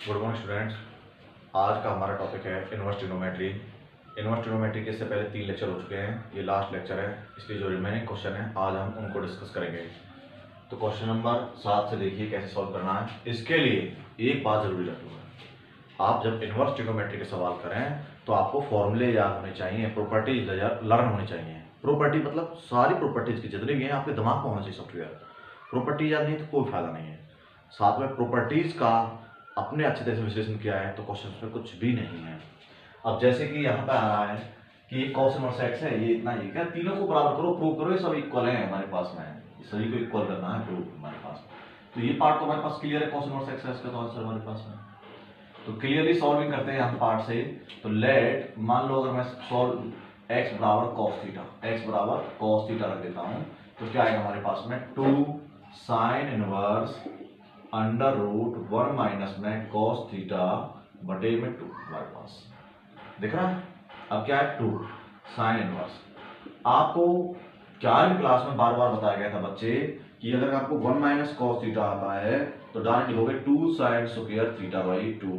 Good morning students. आज का हमारा टॉपिक है इनवर्स ट्रिग्नोमेट्री। इनवर्स ट्रिग्नोमेट्री के इससे पहले 3 लेक्चर हो चुके हैं, ये लास्ट लेक्चर है, इसलिए जो रिमेनिंग क्वेश्चन है आज हम उनको डिस्कस करेंगे। तो क्वेश्चन नंबर 7 से देखिए कैसे सॉल्व करना है। इसके लिए एक बात जरूरी रखूँगा, आप जब इनवर्स ट्रिग्नोमेट्री के सवाल करें तो आपको फॉर्मूले याद होने चाहिए, प्रॉपर्टीज लर्न होनी चाहिए। प्रॉपर्टी मतलब सारी प्रॉपर्टीज की जितनी भी हैं आपके दिमाग में होना चाहिए सॉफ्टवेयर। प्रॉपर्टी याद नहीं तो कोई फायदा नहीं है। साथ में प्रॉपर्टीज का अपने अच्छे तरह से विश्लेषण किया है तो क्वेश्चन में कुछ भी नहीं है। अब जैसे कि यहाँ पे आ रहा है कि ये cos इनवर्स x है, ये इतना, ये क्या, तीनों को बराबर करो, प्रूव करो, ये सब इक्वल है हमारे पास में, सभी को इक्वल करना है, प्रूव हमारे पास। तो ये पार्ट तो हमारे पास क्लियर है, cos इनवर्स x है, इसका तो आंसर हमारे पास में। तो क्लियरली सॉल्विंग करते हैं यहाँ पार्ट से। तो लेट, मान लो अगर मैं सॉल्व x बराबर cos थीटा, x बराबर cos थीटा रख देता हूँ, तो क्या आएगा हमारे पास में 2 sin inverse under root 1 minus में cos थीटा बटे में 2 हमारे पास दिख रहा है। अब क्या है 2 sin इनवर्स। आपको क्या क्लास में बार बार बताया गया था बच्चे कि अगर आपको 1 माइनस cos थीटा आता है तो डायरेक्ट लिखोगे 2 sin स्क्वायर थीटा बाई 2।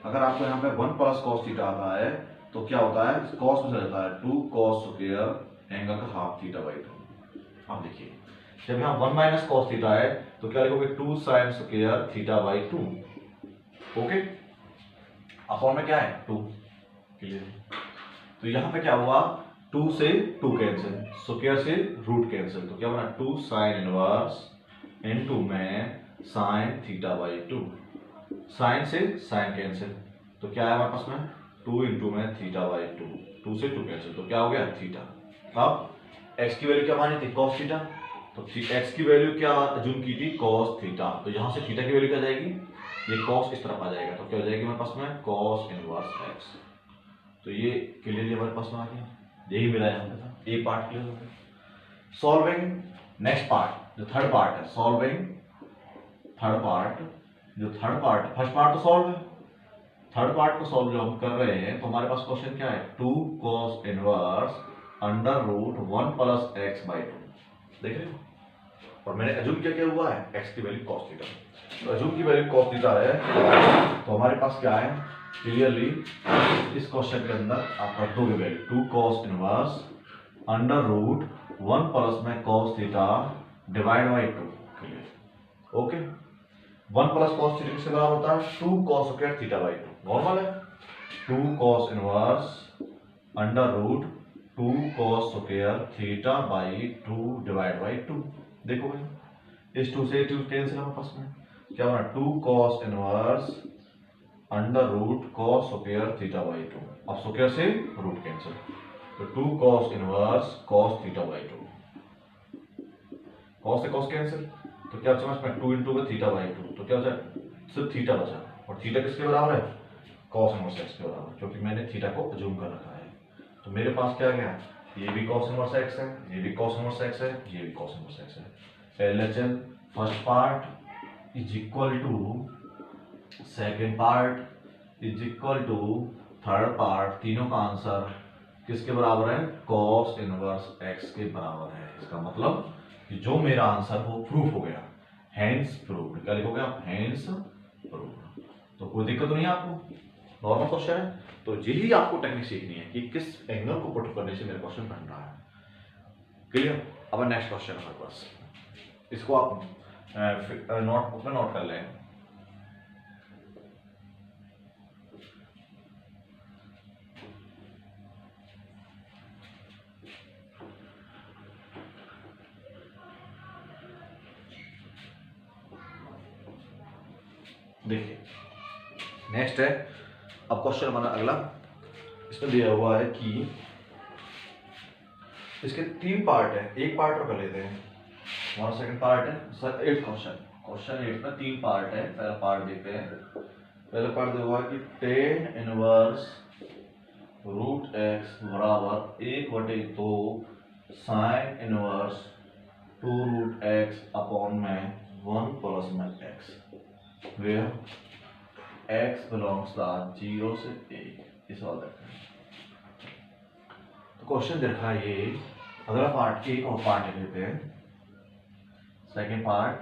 अगर आपको यहाँ पे 1 प्लस cos थीटा आता है तो क्या होता है, cos में चला जाता है 2 cos स्क्वायर एंगल का हाफ थीटा बाई 2। अब देखिए जब यहाँ 1 माइनस cos थीटा है तो क्या लिखोगे 2 sin square theta by 2। Okay, upon में क्या है 2, क्लियर। तो यहाँ पे क्या हुआ, 2 से 2 कैंसिल, स्क्वायर से रूट कैंसिल, तो क्या बना 2 sin इनवर्स इनटू में sin थीटा बाई 2। sin से sin कैंसिल, तो क्या है हमारे पास में 2 इंटू में थीटा बाई 2, 2 से 2 कैंसिल, तो क्या हो गया थीटा। अब x की वैल्यू क्या मानी थी, cos थीटा, तो x की वैल्यू क्या अज्यूम की थी, cos थीटा, तो यहाँ से थीटा की वैल्यू क्या जाएगी, ये cos इस तरफ आ जाएगा, तो क्या हो जाएगी हमारे पास में cos इनवर्स x। तो ये क्लियरली हमारे पास में आ गया, यही मिला यहाँ पे था, ये पार्ट क्लियर हो गया। सॉल्विंग नेक्स्ट पार्ट, जो थर्ड पार्ट है, सॉल्विंग थर्ड पार्ट, जो थर्ड पार्ट है, फर्स्ट पार्ट तो सॉल्व है, थर्ड पार्ट को सॉल्व जो हम कर रहे हैं तो हमारे पास क्वेश्चन क्या है, 2 cos inverse under root 1 plus x by 2, देख रहे हो। और मैंने अज्यूम क्या हुआ है, x की वैल्यू cos थीटा, तो अज्यूम की वैल्यू cos थीटा है, तो हमारे पास क्या है, क्लियरली इस क्वेश्चन के अंदर आप रख दोगे value 2 cos inverse under root 1 plus में cos theta divide by 2, clear. Okay, 1 plus cos theta किसके बराबर होता है, 2 cos square theta by 2, normal है। 2 cos inverse under root 2 cos square theta by 2 divide by 2। देखो भाई इस 2 से 2 कैंसिल हमारे पास में, क्या बना 2 cos inverse under root cos square theta by 2, अब स्क्वायर से रूट कैंसिल, तो 2 cos inverse cos theta by 2, cos से cos कैंसिल, तो क्या बचा इसमें 2 इंटू में थीटा बाई 2, तो क्या बचा, सिर्फ थीटा बचा, और थीटा किसके बराबर है, cos इनवर्स x के बराबर, क्योंकि मैंने थीटा को अज्यूम कर रखा है। तो मेरे पास क्या गया, ये भी cos इनवर्स x है, ये भी cos इनवर्स x है, ये भी cos इनवर्स x है। LHS first part is equal to second part is equal to third part, तीनों का आंसर किसके बराबर है, cos इनवर्स x के बराबर है। इसका मतलब कि जो मेरा आंसर हो प्रूफ हो गया, हेंस प्रूव्ड, क्या लिखोगे आप, हेंस प्रूव्ड। तो कोई दिक्कत नहीं है आपको, नॉर्मल क्वेश्चन है। तो यही आपको टेक्निक सीखनी है कि किस एंगल को पुट करने से मेरा क्वेश्चन बन रहा है, क्लियर। अब नेक्स्ट क्वेश्चन हमारे पास, इसको आप नोटबुक में नोट कर लें। देखिए नेक्स्ट है, अब क्वेश्चन हमारा अगला, इसमें दिया हुआ है कि इसके 3 पार्ट है, एक पार्ट और कर लेते हैं, हमारा सेकंड पार्ट है सर 8 क्वेश्चन, क्वेश्चन 8 में 3 पार्ट है। पहला पार्ट देखते हैं, पहला पार्ट दिया हुआ है कि tan इनवर्स रूट x बराबर 1/2 sin inverse 2 root x upon में 1 प्लस में x, where x belongs to 0 से 1, इस वाला देखते हैं। तो क्वेश्चन देखा है ये, अगला पार्ट एक और पार्ट लेते हैं, second part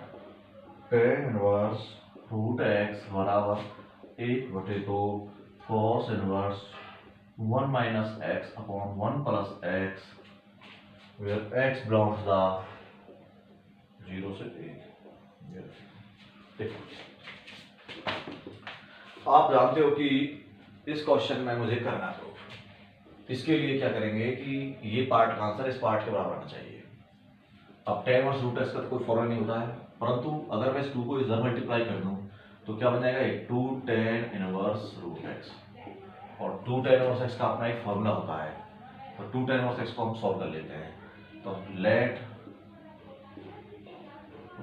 tan inverse root x बराबर 1/2 cos inverse 1 minus x upon 1 plus x, where x belongs the 0 से 1। देखो आप जानते हो कि इस क्वेश्चन में मुझे करना है, इसके लिए क्या करेंगे कि ये पार्ट का आंसर इस पार्ट के बराबर आना चाहिए। अब tan इनवर्स रूट एक्स का तो कोई फॉर्मूला नहीं होता है, परंतु अगर मैं इस 2 को इधर मल्टीप्लाई कर दूं तो क्या बन जाएगा, ये 2 tan इनवर्स रूट एक्स, और 2 tan इनवर्स एक्स का अपना एक फॉर्मूला होता है, तो 2 tan इनवर्स एक्स को हम सॉल्व कर लेते हैं। तो लेट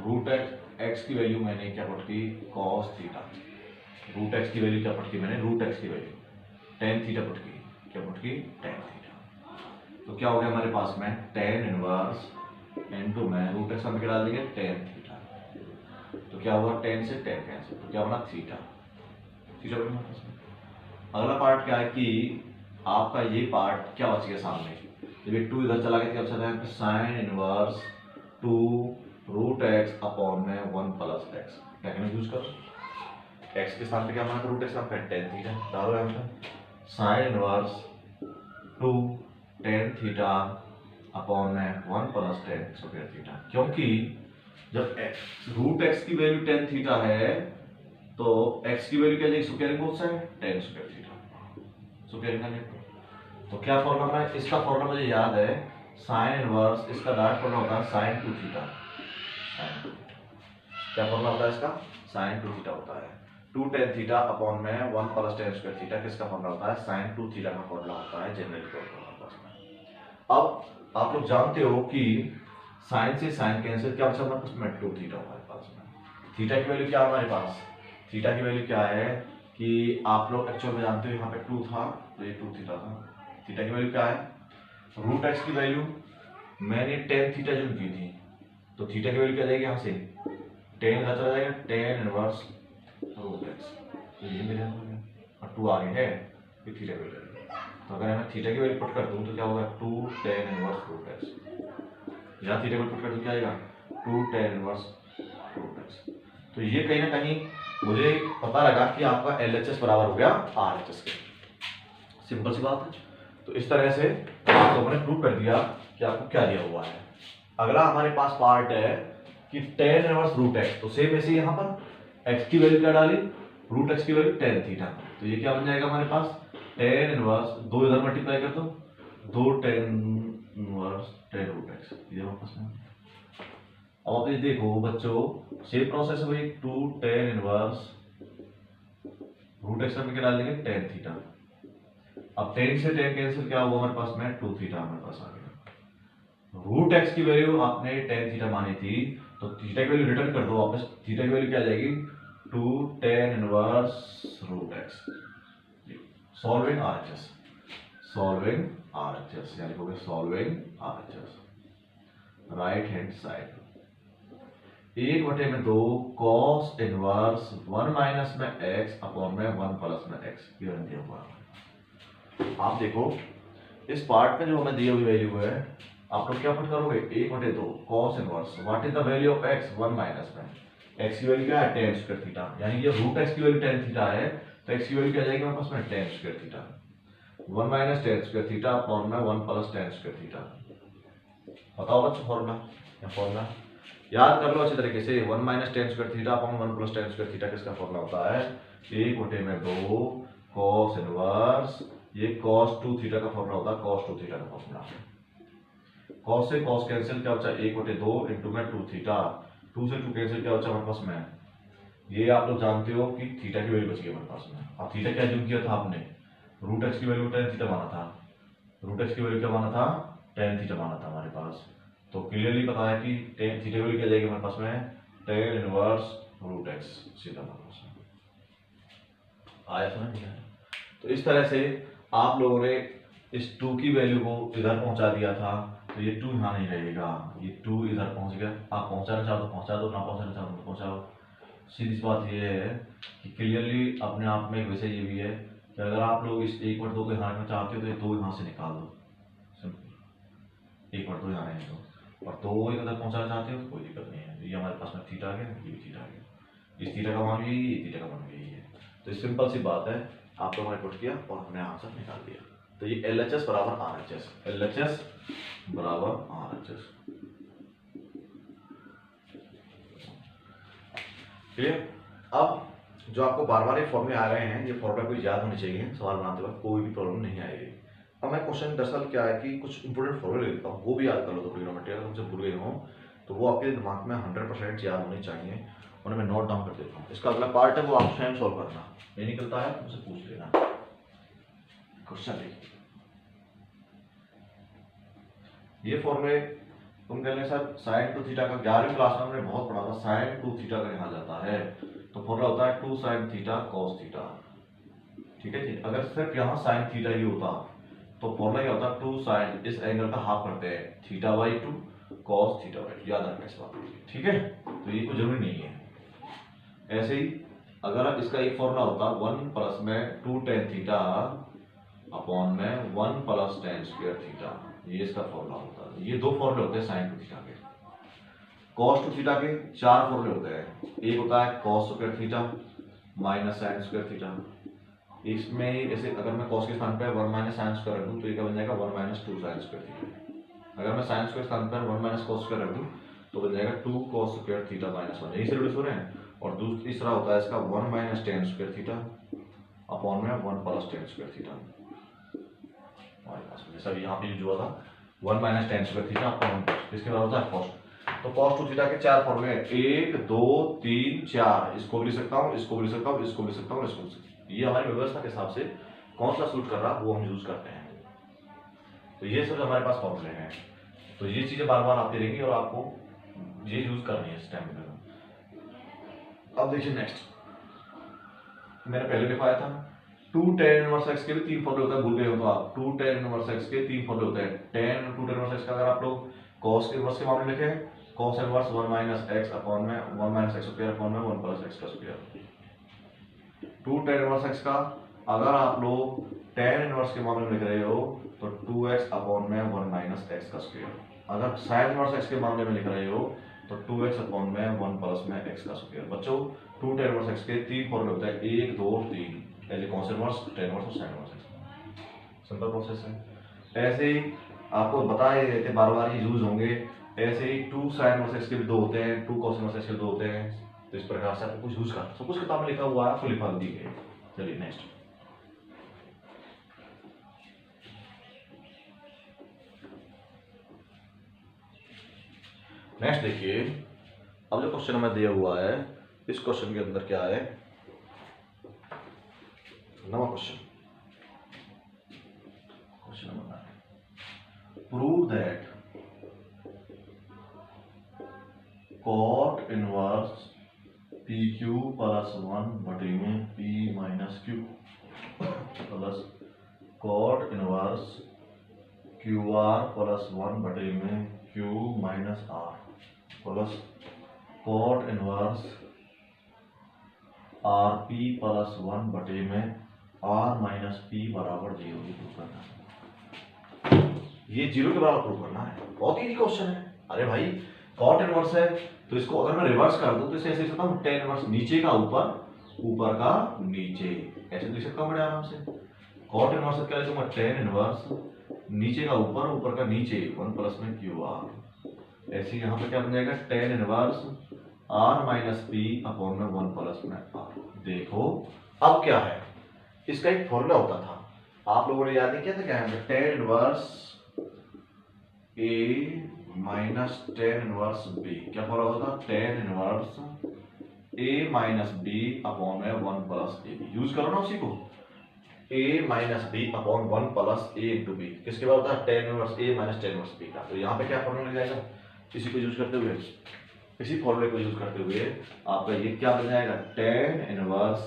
रूट एक्स की वैल्यू मैंने क्या पुट की, कॉस थीटा, रूट एक्स की वैल्यू क्या पुट की मैंने, रूट एक्स की वैल्यू tan थीटा पुट की, क्या पुट की, tan थीटा। तो क्या हो गया हमारे पास में tan इनवर्स इनटू में रूट एक्स हम क्या डाल देंगे, tan थीटा, तो क्या हुआ tan से tan कैंसिल, तो क्या बना थीटा, थीटा बना। अगला पार्ट क्या है कि आपका ये पार्ट क्या बच गया सामने, जब ये 2 इधर चला गया क्या बचा था, sine inverse 2 root x upon में 1 प्लस एक्स, क्या कहना यूज करो, एक्स के स्थान पे क्या बना, रूट एक्स का tan थीटा डालो यहाँ पे, sign inverse 2 tan theta upon में 1 प्लस tan स्क्वायर थीटा, क्योंकि जब रूट एक्स की वैल्यू tan थीटा है तो x की वैल्यू क्या जाएगी, squaring both side tan square theta, squaring करने तो क्या फॉर्मूला है इसका, फॉर्मूला मुझे याद है, साइन इनवर्स इसका डायरेक्ट फॉर्मूला होता है साइन 2 थीटा, क्या फॉर्मूला होता है इसका, साइन 2 थीटा होता है, 2 tan थीटा अपॉन में 1 प्लस tan स्क्वायर थीटा, किसका फॉर्मूला होता है, साइन 2 थीटा का फॉर्मूला होता है जनरल फॉर्मूला। अब आप लोग जानते हो कि साइन से साइन कैंसिल, क्या बचा हमारे पास में 2 थीटा हमारे पास में, थीटा की वैल्यू क्या है हमारे पास, थीटा की वैल्यू क्या है कि आप लोग एक्चुअल में जानते हो यहाँ पे 2 था तो ये 2 थीटा था, थीटा की वैल्यू क्या है, रूट एक्स की वैल्यू मैंने tan थीटा जो की थी, तो थीटा की वैल्यू क्या जाएगी, यहाँ से tan इधर चला जाएगा, tan इनवर्स रूट एक्स, तो ये मेरे और 2 आगे है ये थीटा की वैल्यू, तो अगर मैं थीटा की वैल्यू पुट कर दूं तो क्या होगा, 2 tan इनवर्स रूट एक्स, यहाँ थीटा को पुट कर दूं क्या आएगा, 2 tan इनवर्स रूट एक्स। तो ये कहीं ना कहीं मुझे पता लगा कि आपका LHS बराबर हो गया RHS के, सिंपल सी बात है। तो इस तरह से आप लोगों ने प्रूव कर दिया कि आपको क्या दिया हुआ है। अगला हमारे पास पार्ट है कि tan इनवर्स रूट एक्स, तो सेम ऐसे यहाँ पर x की वैल्यू क्या डाली, रूट एक्स की वैल्यू tan थीटा, तो ये क्या बन जाएगा हमारे पास, tan इनवर्स 2 इधर मल्टीप्लाई कर दो, 2 tan inverse tan root x, ये वापस में। अब आप ये देखो बच्चों, सेम प्रोसेस है, 2 tan इनवर्स रूट एक्स में क्या डाल देंगे, tan थीटा, अब tan से tan कैंसिल, क्या हुआ हमारे पास में 2 थीटा हमारे पास आ गया, रूट एक्स की वैल्यू आपने tan थीटा मानी थी, तो थीटा की वैल्यू रिटर्न कर दो वापस, थीटा की वैल्यू क्या आ जाएगी, 2 tan inverse root x, solving RHS, solving RHS यानी हो गया solving RHS, right hand side 1/2 cos inverse 1 minus में x अपॉन में 1 प्लस में x गिवन दिया हुआ है। आप देखो इस पार्ट में जो हमें दी हुई वैल्यू है, आप लोग क्या पुट करोगे, 1/2 cos inverse, what is the value of x, 1 minus में x की वैल्यू क्या है, tan स्क्वायर थीटा, यानी ये रूट x की वैल्यू tan थीटा है, तो x की वैल्यू क्या जाएगी हमारे पास में tan square theta, 1 minus tan square theta upon में 1 प्लस tan स्क्वायर थीटा। बताओ बच्चों फॉर्मूला, या फॉर्मूला याद कर लो अच्छे तरीके से, 1 minus tan square theta upon 1 plus tan square theta किसका फॉर्मूला होता है, 1/2 cos इनवर्स, ये cos 2 थीटा का फॉर्मूला होता है, cos 2 थीटा का फॉर्मूला, cos से cos कैंसिल, क्या बचा 1/2 इनटू में 2 थीटा, 2 से 2 कैंसिल, क्या बचा हमारे पास में, ये आप लोग जानते हो कि थीटा की वैल्यू बच गई हमारे पास में। अब थीटा क्या ज्यूम किया था आपने, रूट एक्स की वैल्यू tan थीटा माना था, रूट एक्स की वैल्यू क्या माना था, tan थीटा माना था हमारे पास, तो क्लियरली पता है कि tan थीटा वैल्यू क्या जाएगी हमारे पास में, tan इनवर्स रूट एक्स, सीधा हमारे पास आया समझ में। तो इस तरह से आप लोगों ने इस 2 की वैल्यू को इधर पहुंचा दिया था, तो ये 2 यहाँ नहीं रहेगा, ये 2 इधर पहुंच गया, आप पहुंचाना चाहो तो पहुंचा दो, ना पहुंचाना चाहो तो पहुंचाओ। सीधी सी बात ये है कि क्लियरली अपने आप में वैसे ये भी है कि अगर आप लोग इस 1/2 को यहाँ रखना चाहते हो तो ये 2 यहाँ से निकाल दो, सिंपल 1/2 यहाँ रहने दो, और 2 इधर पहुंचाना चाहते हो तो कोई दिक्कत नहीं है, ये हमारे पास में थीटा आ गया, ये भी थीटा आ गया, इस थीटा का मान भी यही है, थीटा का मान भी यही है। तो सिंपल सी बात है, आप लोगों ने पुट किया और हमने आंसर निकाल दिया। तो ये LHS बराबर RHS, LHS बराबर RHS। क्लियर? अब जो आपको बार बार ये फॉर्मूले आ रहे हैं, ये फॉर्मूला कोई याद होने चाहिए, सवाल बनाते वक्त कोई भी प्रॉब्लम नहीं आएगी। अब मैं क्वेश्चन दरअसल क्या है कि कुछ इंपोर्टेंट फॉर्मूले लेता हूँ, वो भी याद कर लो। तो ट्रिग्नोमेट्री अगर तुमसे भूल गए हो तो वो आपके दिमाग में 100% याद होनी चाहिए, उन्हें मैं नोट डाउन कर देता हूँ। इसका अगला पार्ट है वो आप स्वयं सॉल्व करना, नहीं निकलता है तुमसे पूछ लेना। क्वेश्चन देखिए, ये फॉर्मूले तुम कह लें सर साइन टू थीटा का 11वीं क्लास में हमने बहुत पढ़ा था, साइन टू थीटा का कहा जाता है। तो फॉर्मूला होता है 2 sin थीटा cos थीटा। ठीक है जी, अगर सिर्फ यहाँ साइन थीटा ही होता तो फॉर्मूला क्या होता है 2 sin, इस एंगल का हाफ करते हैं theta by 2 cos theta by 2। याद रखना इस बात को, ठीक है? तो ये कोई जरूरी नहीं है। ऐसे ही अगर इसका एक फॉर्मूला होता 1 प्लस में 2 tan थीटा अपॉन में 1 प्लस tan स्क्वायर थीटा, ये इसका फॉर्मूला होता है। ये दो फॉर्मूले होते हैं साइन टू थीटा के। cos टू थीटा के 4 फॉर्मूले होते हैं। एक होता है cos square theta minus sine square theta. इसमें जैसे अगर मैं cos के स्थान पर 1 माइनस साइन स्क्वायर रख दूं तो ये क्या बन जाएगा 1 माइनस 2 साइन स्क्वायर थीटा। अगर मैं साइन स्क्वायर स्थान पर 1 माइनस cos स्क्वायर रख दूं तो बन जाएगा 2 cos स्क्वायर थीटा माइनस 1। यही से रिड्यूस हो रहे हैं। और तीसरा होता है इसका 1 minus tan square theta upon में 1 प्लस tan स्क्वायर थीटा। हमारे पास जैसा यहाँ पे यूज हुआ था 1 minus tan square theta upon, इसके बाद होता है cos। तो cos टू थीटा के 4 फॉर्मूले हैं, 1 2 3 4। इसको भी लिख सकता हूँ, इसको भी लिख सकता हूँ, इसको भी लिख सकता हूँ, इसको भी लिख सकता हूँ। ये हमारी व्यवस्था के हिसाब से कौन सा सूट कर रहा है वो हम यूज करते हैं। तो ये सब हमारे पास फॉर्मूले हैं। तो ये चीजें बार बार आती रहेंगी और आपको ये यूज करनी है इस टाइम पे। अब देखिए नेक्स्ट, मैंने पहले लिखवाया था 2 tan इनवर्स x के भी 3 फॉर्मूले होते हैं, भूल गए हो तो आप। 2 tan इनवर्स x के 3 फॉर्मूले होते हैं। tan 2 tan इनवर्स x का अगर आप लोग cos के इनवर्स के मामले में लिखें, cos inverse 1 minus x upon में 1 माइनस x स्क्वायर अपॉन में 1 प्लस x का स्क्वायर। 2 tan इनवर्स x का अगर आप लोग tan इनवर्स के मामले में लिख रहे हो तो 2x अपॉन में 1 माइनस x का स्क्वायर। अगर sin इनवर्स x के मामले में लिख रहे हो तो 2x अपॉन में 1 प्लस में x का स्क्वायर। बच्चों 2 tan इनवर्स x के 3 फॉर्मूले होते हैं, 1 2 3। पहले cos इनवर्स, tan इनवर्स और sin inverse x। Simple process है। ऐसे ही आपको बताए गए थे, बार बार ये यूज होंगे। ऐसे ही 2 sin इनवर्स x के भी 2 होते हैं, 2 cos इनवर्स x के 2 होते हैं। तो इस प्रकार से आपको कुछ यूज कर, सब कुछ किताब में लिखा हुआ है, आपको लिखा दी गई। चलिए नेक्स्ट, नेक्स्ट देखिए। अब जो क्वेश्चन हमें दिया हुआ है, इस क्वेश्चन के अंदर क्या है, नवा question, question number 9। Prove that cot inverse PQ plus 1 बटे में P minus Q plus cot inverse QR plus 1 बटे में Q minus R plus cot inverse RP plus 1 बटे में R माइनस P बराबर 0 की प्रूव करना है। ये 0 के बराबर प्रूव करना है। बहुत ही क्वेश्चन है। अरे भाई cot इनवर्स है तो इसको अगर मैं रिवर्स कर दूं तो इसे ऐसे लिख सकता हूँ tan इनवर्स नीचे का ऊपर, ऊपर का नीचे, ऐसे लिख सकता हूँ बड़े आराम से। cot इनवर्स क्या लिखूंगा, tan इनवर्स नीचे का ऊपर, ऊपर का नीचे, 1 प्लस में QR। ऐसे यहाँ पे क्या बन जाएगा, tan inverse R minus P upon में 1 प्लस में R। देखो अब क्या है, इसका एक फॉर्मूला होता था, आप लोगों ने याद नहीं किया था क्या है, tan inverse A minus tan inverse B। क्या फॉर्मूला होता था, tan inverse A minus B upon में 1 प्लस AB। यूज करो ना उसी को, A minus B upon 1 plus A into B। किसके बाद होता है, tan inverse A minus tan inverse B का। तो यहाँ पे क्या फॉर्मूला लग जाएगा, इसी को यूज करते हुए, इसी फॉर्मूले को यूज करते हुए आपका ये क्या बन जाएगा, tan inverse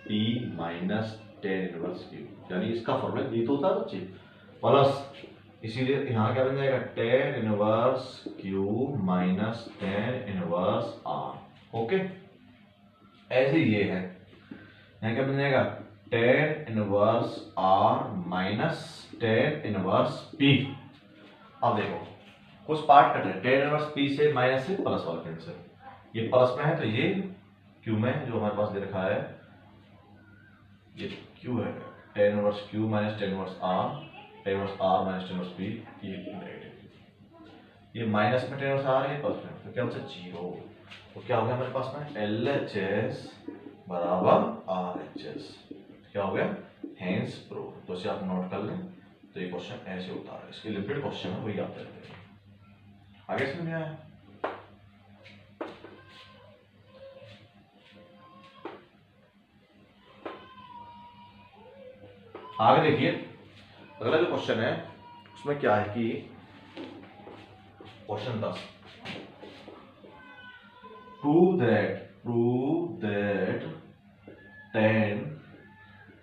P minus tan inverse Q। यानी इसका फॉर्मूला ये तो होता है बच्चे, प्लस इसीलिए यहाँ क्या बन जाएगा, tan inverse Q minus tan inverse R। Okay, ऐसे ये है, यहाँ क्या बन जाएगा, tan inverse R minus tan inverse P। अब देखो कुछ पार्ट कट रहे, tan इनवर्स P से माइनस से प्लस वाले से, ये प्लस में है तो ये क्यू में जो हमारे पास दे रखा है ये क्यू है, tan inverse q minus tan inverse r, tan inverse r minus tan inverse b, ये माइनस में टेन इनवर्स आर है, प्लस में, तो क्या होता है जीरो। तो क्या हो गया हमारे पास में एल एच एस बराबर आर एच एस, क्या हो गया हेंस प्रूव। तो इसे आप नोट कर लें। तो ये क्वेश्चन ऐसे होता है, इसके लिमिटेड क्वेश्चन है वही आते रहते हैं। आगे समझ में आया? आगे देखिए अगला जो क्वेश्चन है उसमें क्या है कि question 10, prove that tan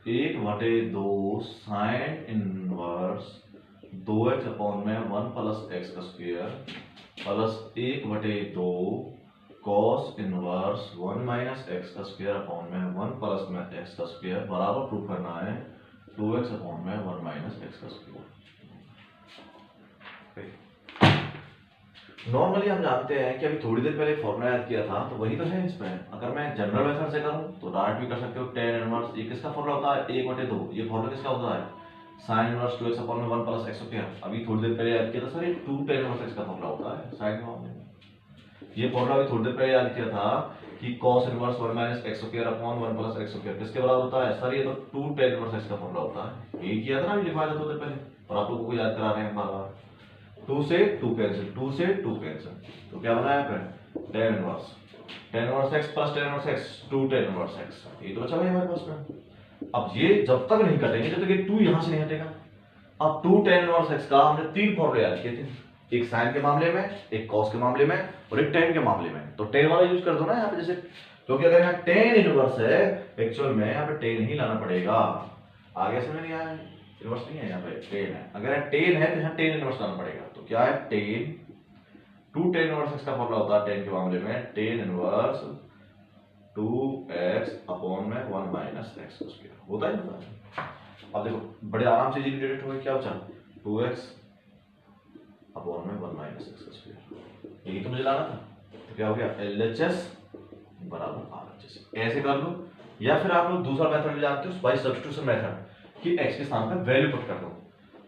1/2 sine inverse 2x upon में 1 प्लस एक्स का square plus 1/2 cos inverse 1 minus x का स्क्वायर अपॉन में 1 प्लस में एक्स का स्क्वायर बराबर प्रूव करना है 2x अपॉन में 1 माइनस एक्स का स्क्वायर। नॉर्मली हम जानते हैं कि अभी थोड़ी देर पहले फॉर्मूला याद किया था तो वही तो है इसमें। अगर मैं जनरल मेथड से करूं तो डायरेक्ट भी कर सकते हो। tan इनवर्स ये किसका फॉर्मूला होता है 1/2, ये फॉर्मूला किसका होता है sin इनवर्स 2x अपॉन में 1 प्लस x स्क्वायर। अभी थोड़ी देर पहले याद किया था सर ये 2 tan इनवर्स x का फॉर्मूला होता है sin के मामले में। ये फॉर्मूला अभी थोड़ी देर पहले याद किया था कि cos inverse 1 minus x square upon 1 plus x square किसके बराबर होता है सर ये तो 2 tan इनवर्स x का फॉर्मूला होता है। यही किया था ना अभी लिखवाया था थोड़ी देर पहले और आप लोगों को याद करा रहे हैं बार-बार। 2 से 2 कैंसिल, 2 से 2 कैंसिल, तो क्या बना है tan inverse x plus tan inverse x 2 tan inverse x, ये तो बचा भाई हमारे पास में। अब ये जब तक नहीं कटेंगे जब तक ये 2 यहां से नहीं हटेगा। अब 2 tan इनवर्स x का हमने 3 फॉर्मूले याद किए थे, एक साइन के मामले में, एक कॉस के मामले में और एक tan के मामले में। तो tan वाला यूज कर दो ना यहाँ पे, जैसे क्योंकि अगर यहाँ tan इनवर्स है एक्चुअल में यहाँ पे tan ही लाना पड़ेगा। आगे समझ नहीं आया? इनवर्स नहीं है यहाँ पे tan है, अगर tan है तो यहाँ tan इनवर्स लाना पड़ेगा। तो क्या है tan 2 tan इनवर्स x का फॉर्मूला होता है tan के मामले में tan इनवर्स 2x अपॉन में 1 माइनस x स्क्वायर होता है ना। अब देखो बड़े आराम से डिरेक्ट हो गए, क्या बचा 2x अपॉन में 1 माइनस x स्क्वायर, यही तो मुझे लाना था। तो क्या हो गया LHS बराबर RHS। ऐसे कर लो या फिर आप लोग दूसरा मेथड भी जानते हो बाय सब्स्टिट्यूशन मेथड कि x के स्थान पर वैल्यू पुट कर दो।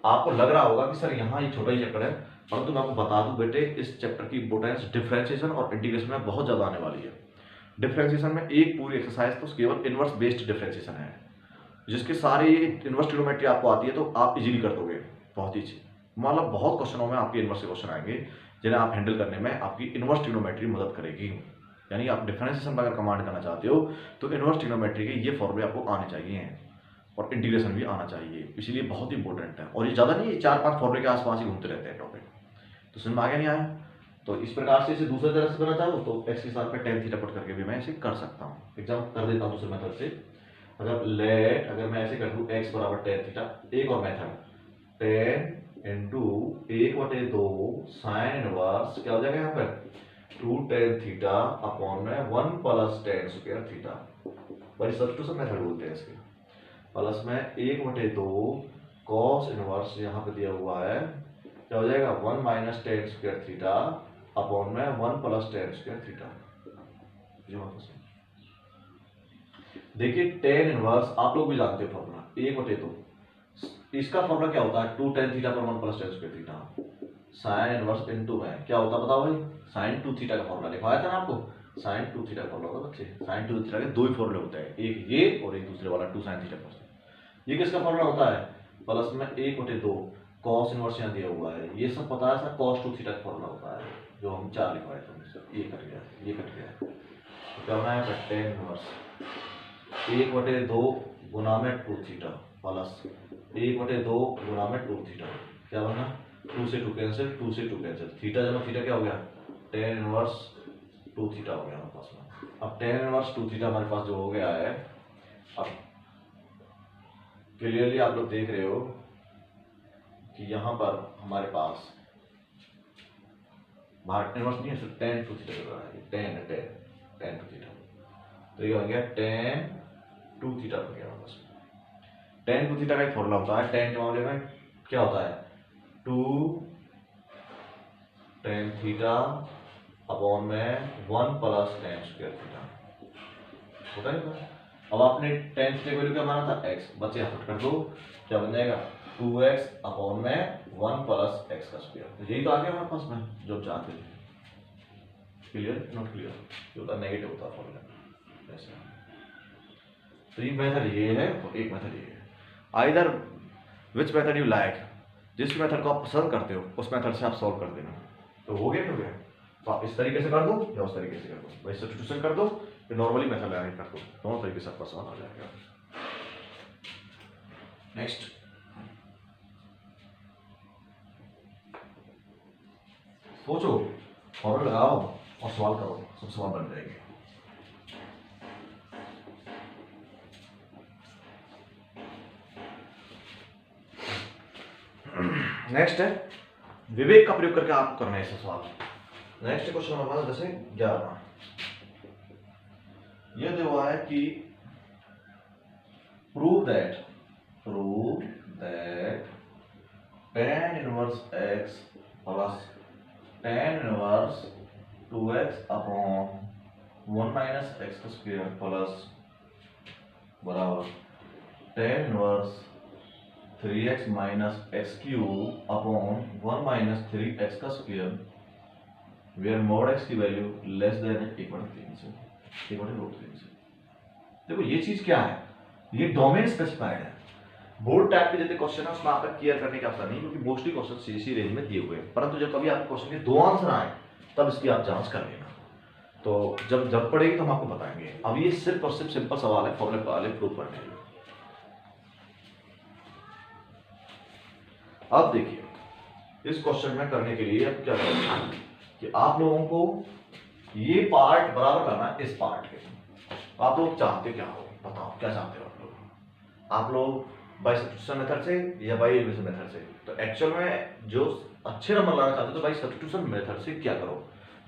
आपको लग रहा होगा कि सर यहाँ ये छोटा ही चैप्टर है, परंतु मैं आपको बता दूं बेटे इस चैप्टर की इंपोर्टेंस डिफरेंशिएशन और इंटीग्रेशन में बहुत ज्यादा आने वाली है। डिफरेंशिएशन में एक पूरी एक्सरसाइज तो केवल इनवर्स बेस्ड डिफरेंशिएशन है, जिसके सारी इनवर्स ट्रिग्नोमेट्री आपको आती है तो आप इजीली कर दोगे, बहुत ही मतलब बहुत क्वेश्चनों में आपके इनवर्स के क्वेश्चन आएंगे जिन्हें आप हैंडल करने में आपकी इनवर्स ट्रिग्नोमेट्री मदद करेगी। यानी आप डिफरेंशिएशन अगर कमांड करना चाहते हो तो इनवर्स ट्रिग्नोमेट्री के ये फॉर्मूले आपको आने चाहिए और इंटीग्रेशन भी आना चाहिए, इसीलिए बहुत इंपॉर्टेंट है। और ये ज़्यादा नहीं, 4-5 फॉर्मूले के आसपास ही घूमते रहते हैं टॉपिक। तो समझ में आगे नहीं आया? तो इस प्रकार से इसे दूसरे तरह से करना चाहो तो x के साथ पे tan थीटा पुट करके भी मैं इसे कर सकता हूँ। एग्जाम कर देता हूँ दूसरे मेथड से। अगर मैं ऐसे कर दूँ x बराबर tan थीटा, एक और method tan into 1/2 sine inverse क्या हो जाएगा यहाँ पर 2 tan थीटा अपॉन में 1 प्लस tan स्क्वायर थीटा, बड़ी सब्स्टिट्यूशन मेथड बोलते हैं इसके, प्लस में 1/2 कॉस इनवर्स यहाँ पे दिया हुआ है क्या हो जाएगा 1 minus tan square theta upon में 1 प्लस tan स्क्वायर थीटा। देखिए tan इनवर्स आप लोग भी जानते हो फॉर्मूला 1/2, इसका फॉर्मूला क्या होता है 2 tan थीटा पर 1 plus tan square theta. Sine inverse into है क्या होता है बताओ भाई, साइन 2 थीटा का फॉर्मूला लिखवाया था ना आपको, साइन 2 थीटा का फॉर्मूला होता है बच्चे। साइन 2 थीटा के दो ही फॉर्मूले होते हैं, एक ये और एक दूसरे वाला 2 साइन थीटा। ये किसका फॉर्मूला होता है प्लस में 1/2 कॉस इनवर्स यहाँ दिया हुआ है, ये सब पता है सर cos 2 थीटा का फॉर्मूला होता है जो हम 4 लिखवाए थे। ये कट गया, ये कट गया, तो क्या होना है tan इनवर्स 1/2 गुना में 2 थीटा प्लस 1/2 गुना में 2 थीटा, क्या बना 2 से 2 कैंसिल, 2 से 2 कैंसिल, थीटा जमा थीटा क्या हो गया tan इनवर्स 2 थीटा हो गया हमारे पास में। अब tan इनवर्स 2 थीटा हमारे पास जो हो गया है, अब क्लियरली आप लोग देख रहे हो कि यहाँ पर हमारे पास बाहर इनवर्स नहीं है, सिर्फ tan 2 थीटा कर रहा है, tan 2 थीटा, तो ये हो गया tan 2 थीटा हो गया बस। tan 2 थीटा का एक फॉर्मूला होता है, tan के मामले में क्या होता है 2 tan थीटा अपॉन में 1 प्लस tan स्क्वायर थीटा। होता नहीं था। अब आपने टेन थीटा की वैल्यू क्या माना था x, बस यहाँ पुट कर दो, क्या बन जाएगा 2x अपॉन में 1 प्लस x का स्क्वायर। तो यही तो आ गया हमारे पास में जो चाहते थे। Clear not clear? ये होता नेगेटिव होता फॉर्मूला ऐसे। तो ये मेथड ये है और एक मेथड ये है। Either which method you like, जिस मेथड को आप पसंद करते हो उस मेथड से आप सॉल्व कर देना। तो हो गया क्यों? तो आप इस तरीके से कर दो या उस तरीके से कर दो, वही सब्स्टिट्यूशन कर दो या नॉर्मली मेथड लगा के कर दो, दोनों तरीके से आपका सॉल्व हो जाएगा। नेक्स्ट सोचो, फॉर्मूला लगाओ और सॉल्व करो, सब सवाल बन जाएंगे। नेक्स्ट है विवेक का प्रयोग करके आप करना है ऐसा सवाल। नेक्स्ट क्वेश्चन हमारा जैसे 11 ये दिया है कि prove that tan inverse x plus tan inverse 2x upon 1 minus x का स्क्वायर प्लस बराबर tan inverse 3x minus x cube upon 1 minus 3x का स्क्वायर वेयर mod x की वैल्यू लेस देन इक्वल 3 से equal root 3 से। देखो ये चीज क्या है, ये डोमेन स्पेसिफाइड है। बोर्ड टाइप के जितने क्वेश्चन है उसमें आपका क्लियर करने का ऑप्शन नहीं, क्योंकि मोस्टली क्वेश्चन इसी रेंज में दिए हुए हैं। परंतु जब कभी आपके क्वेश्चन के दो आंसर आए तब इसकी आप जांच कर लेना। तो जब पड़ेगी तो हम आपको बताएंगे। अब ये सिर्फ और सिर्फ सिंपल सवाल है फॉर्मूले वाले प्रूव करने के। अब देखिए इस क्वेश्चन में करने के लिए अब क्या करना है कि आप लोगों को ये पार्ट बराबर करना है इस पार्ट के। आप लोग चाहते क्या हो, बताओ क्या चाहते हो आप लोग बाय सब्स्टिट्यूशन मेथड से या बाय एलिमिनेशन मेथड से? तो एक्चुअल में जो अच्छे नंबर लाना चाहते हो तो बाय सब्स्टिट्यूशन मेथड से क्या करो।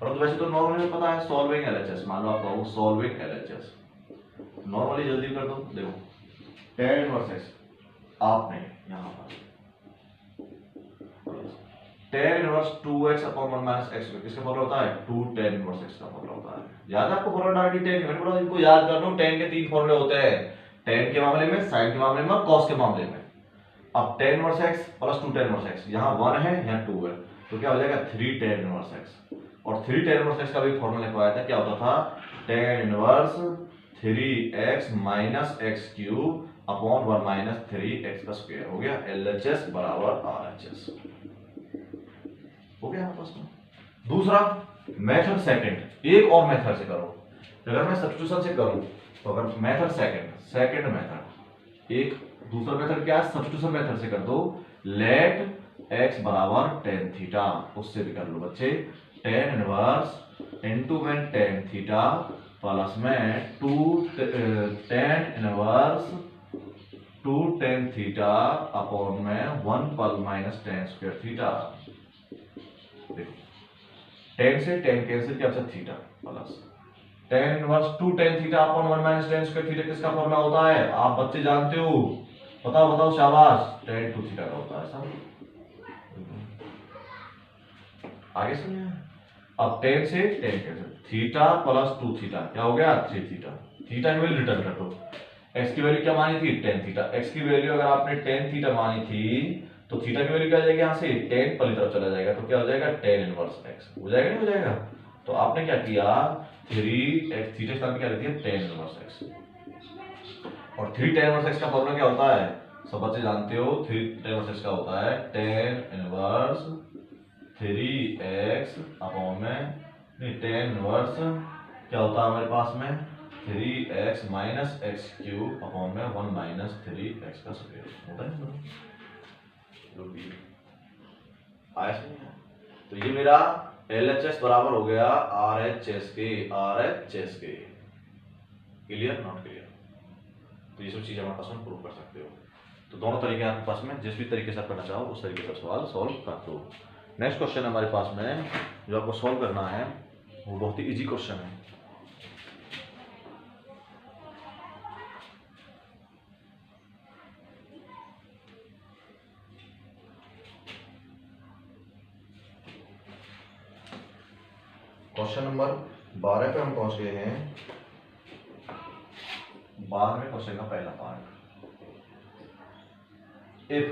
परंतु वैसे तो नॉर्मली पता है सॉल्विंग एलएचएस, मान लो आप कहो सॉल्विंग एलएचएस, नॉर्मली जल्दी कर दो। देखो tan इनवर्स x आपने यहां पर tan inverse 2x upon 1 minus x किसका फॉर्मूला होता है? 2 tan इनवर्स x का फॉर्मूला होता है। याद है आपको फॉर्मूला डायरेक्टली tan इनवर्स, बोलो इनको याद कर लो। tan के तीन फॉर्मूले होते हैं, tan के मामले में, sin के मामले में और cos के मामले में। अब tan inverse x plus 2 tan inverse x, यहां 1 है यहां 2 है, तो क्या हो जाएगा 3 tan इनवर्स x। और 3 tan इनवर्स x का भी फॉर्मूला लिखवाया था, क्या होता था? tan inverse 3x minus x cube upon 1 minus 3x का स्क्वायर। हो गया LHS बराबर RHS, हो गया आपस में। दूसरा मेथड सेकंड, एक और मेथड से करो। अगर मैं सब्स्टिट्यूशन से करूं तो अगर मेथड सेकंड मेथड, एक दूसरा मेथड क्या है? सब्स्टिट्यूशन मेथड से कर दो। लेट x बराबर tan थीटा, उससे भी कर लो बच्चे। tan इनवर्स इनटू में tan थीटा प्लस में 2 tan inverse 2 tan theta upon में 1 plus minus tan square theta. देखो tan से tan कैंसिल किया, अच्छा theta plus tan inverse 2 tan theta upon 1 minus tan square theta किसका फॉर्मूला होता है? आप बच्चे जानते हो, बताओ बताओ, शाबाश, tan 2 थीटा का होता है सब। आगे सुनिए, अब tan से tan cancel, theta plus 2 theta क्या हो गया? 3 थीटा। थीटा की वैल्यू रिटर्न कर दो। x की वैल्यू क्या मानी थी? tan theta. x की वैल्यू अगर आपने tan थीटा मानी थी तो थीटा की वैल्यू क्या आ जाएगी? यहाँ से tan पहली तरफ चला जाएगा, तो क्या हो जाएगा? tan इनवर्स x हो जाएगा, नहीं हो जाएगा? तो आपने क्या किया, 3x थीटा स्थान पे क्या लिख दिया? tan inverse x। और 3 tan इनवर्स x का फॉर्मूला क्या होता है? सब बच्चे जानते हो, 3 tan इनवर्स x का होता है tan इनवर्स 3x अपॉन में, नहीं tan इनवर्स क्या होता है हमारे पास में? 3x minus x cube upon में 1 माइनस 3x का स्क्वायर होता है। आया समझ? तो ये मेरा LHS बराबर हो गया RHS के। Clear not clear? तो ये सब चीजें हमारे पास में प्रूव कर सकते हो। तो दोनों तरीके आपके पास में, जिस भी तरीके से आप करना चाहो उस तरीके से सवाल सॉल्व कर दो। नेक्स्ट क्वेश्चन हमारे पास में जो आपको सॉल्व करना है वो बहुत ही इजी क्वेश्चन है। क्वेश्चन नंबर 12 पे हम पहुंच गए हैं। बाद में क्वेश्चन का पहला part, if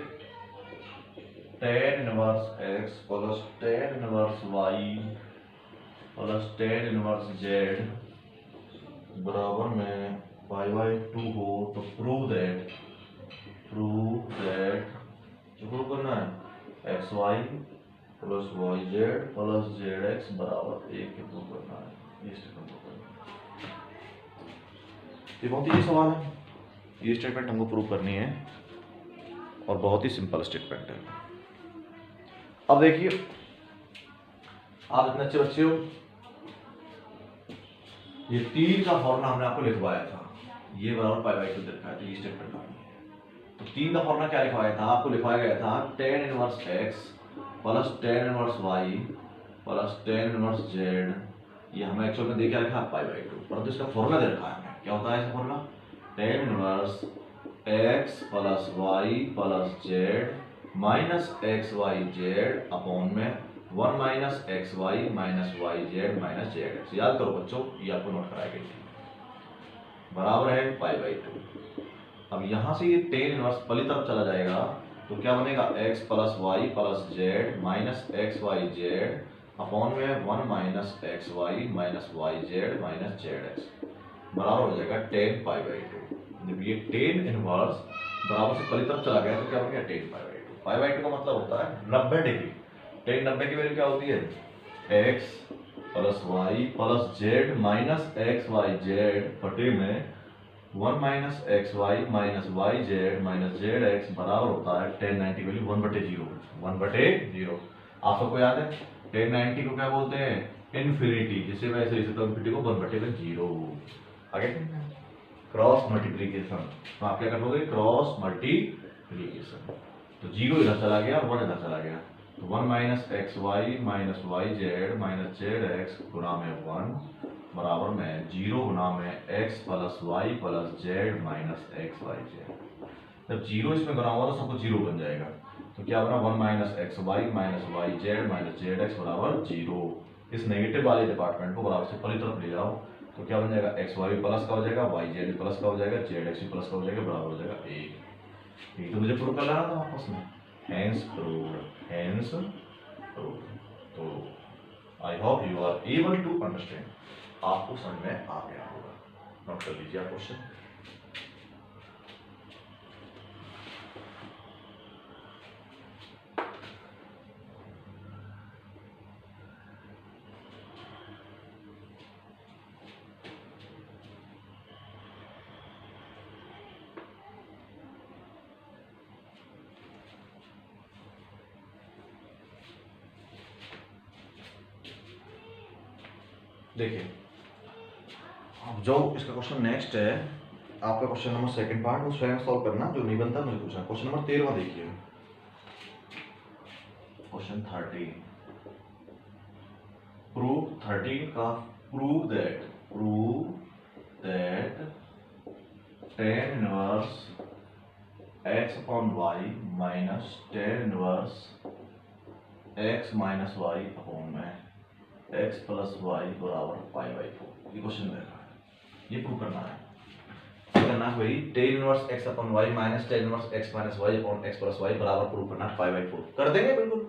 tan inverse x plus tan inverse y plus tan inverse z बराबर में पाई/2 हो तो प्रूव दैट जो प्रूव करना है x y plus y z plus z x बराबर 1 के प्रूव करना है। ये स्टेटमेंट प्रूव करना है। ये बहुत ही सवाल है, ये स्टेटमेंट हमको प्रूव करनी है और बहुत ही सिंपल स्टेटमेंट है। अब देखिए, आप इतने अच्छे बच्चे हो, ये 3 का फॉर्मूला हमने आपको लिखवाया था, ये बराबर पाई/2 दिखाया था, ये स्टेटमेंट करनी है। तो 3 का फॉर्मूला क्या लिखवाया था आपको? लिखवाया गया था tan inverse x plus tan inverse y plus tan inverse z, ये हमें एक्चुअल में देखा रखा पाई/2, परंतु इसका फॉर्मूला दे रखा है। क्या होता है इसका formula? tan inverse x plus y plus z minus x y z upon में 1 minus x y minus y z minus z x. याद करो बच्चों, ये आपको नोट कराई गई थी, बराबर है पाई/2। अब यहां से ये tan इनवर्स पहली तरफ चला जाएगा तो क्या बनेगा? x plus y plus z minus x y z upon में 1 minus x y minus y z minus z x बराबर हो जाएगा tan पाई/2। जब ये tan इनवर्स बराबर से पहली तरफ चला गया तो क्या बन गया? tan पाई/2। पाई/2 का मतलब होता है 90 डिग्री। tan 90 की वैल्यू क्या होती है? x plus y plus z minus x y z बटे में 1 minus x y minus y z minus z x बराबर होता है tan 90 वैल्यू 1/0। 1/0 आप सबको याद है tan 90 को क्या बोलते हैं? इन्फिनिटी। जिसे वैसे इसे तो इन्फिनिटी को 1/0। आगे क्रॉस मल्टीप्लीकेशन, तो आप क्या करोगे? क्रॉस मल्टीप्लीकेशन, तो 0 इधर चला गया, 1 इधर चला गया, तो 1 minus x y minus y z minus z x गुणा में 1 बराबर में 0 गुना में x plus y plus z minus x y z. जब 0 इसमें गुना होगा तो सब कुछ 0 बन जाएगा, तो क्या बना? 1 minus x y minus y z minus z x बराबर 0। इस नेगेटिव वाले डिपार्टमेंट को बराबर से पहली तरफ ले जाओ तो क्या बन जाएगा? एक्स वाई प्लस का हो जाएगा, वाई जेड प्लस का हो जाएगा, जेड एक्स प्लस का हो जाएगा, बराबर हो जाएगा 1। ये तो मुझे प्रूव कर लेना था आपस में, हेंस प्रूव्ड, हेंस प्रूव्ड। तो I hope you are able to understand, आपको समझ में आ गया होगा। नोट कर लीजिए क्वेश्चन। देखिए, अब जो इसका क्वेश्चन नेक्स्ट है, आपका क्वेश्चन नंबर सेकंड पार्ट वो स्वयं सॉल्व करना, जो नहीं बनता मुझे पूछना। क्वेश्चन नंबर 13 देखिए, क्वेश्चन 13 का prove that tan inverse x upon y minus tan inverse x minus y upon में x प्लस y बराबर पाई/4। ये क्वेश्चन दे रहा है, ये प्रूव करना है। करना है भाई tan inverse x upon y minus tan inverse x minus y upon x plus y बराबर प्रूव करना है पाई/4। कर देंगे बिल्कुल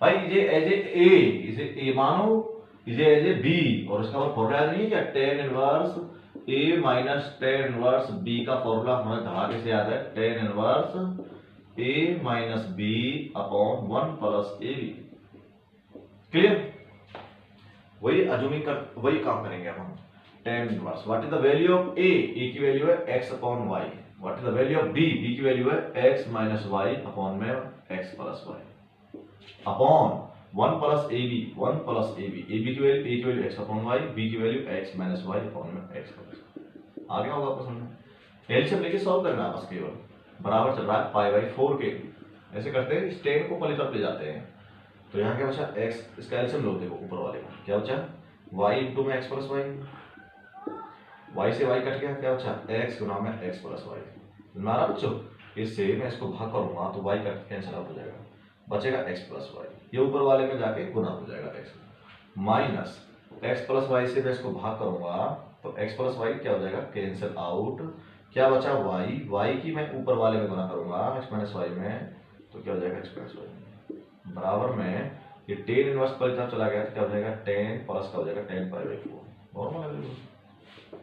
भाई। ये एज ए इसे a मानो, इसे एज ए b, और इसका फॉर्मूला नहीं है क्या? tan inverse a minus tan inverse b का फॉर्मूला हमें धागे से याद है, tan inverse a minus b upon 1 plus ab। Clear? वही अज्यूमिंग कर, वही काम करेंगे अब हम। tan inverse, what is the value of a? a की वैल्यू है x upon y। What is the value of b? b की वैल्यू है x माइनस y अपॉन में x plus y upon 1 plus ab, 1 plus ab, ab की value, a की value x upon y, b की value x minus y upon में x plus y। आगे होगा आपको समझ। एलसीएम लेके सॉल्व करना है बस केवल। बराबर चल रहा है पाई/4 के। ऐसे करते हैं, इस tan को पहली तरफ ले जाते हैं, तो यहाँ क्या बचा? x, इसका एलसीएम लो, देखो ऊपर वाले का क्या बचा? y इंटू में x प्लस y, y से y कट गया, क्या बचा? x गुना में x प्लस y। मारा बच्चों, इससे मैं इसको भाग करूंगा तो y कट कैंसिल आउट हो जाएगा, बचेगा x प्लस y। ये ऊपर वाले में जाके गुना हो जाएगा x minus x plus y से मैं इसको भाग करूंगा तो x प्लस y क्या हो जाएगा? कैंसिल आउट, क्या बचा y, y की मैं ऊपर वाले में गुना करूंगा x माइनस वाई में, तो क्या हो जाएगा x माइनस वाई बराबर में ये टेन इनवर्स पर जब चला गया तो क्या हो जाएगा टेन प्लस का हो जाएगा ten pi by four normal है।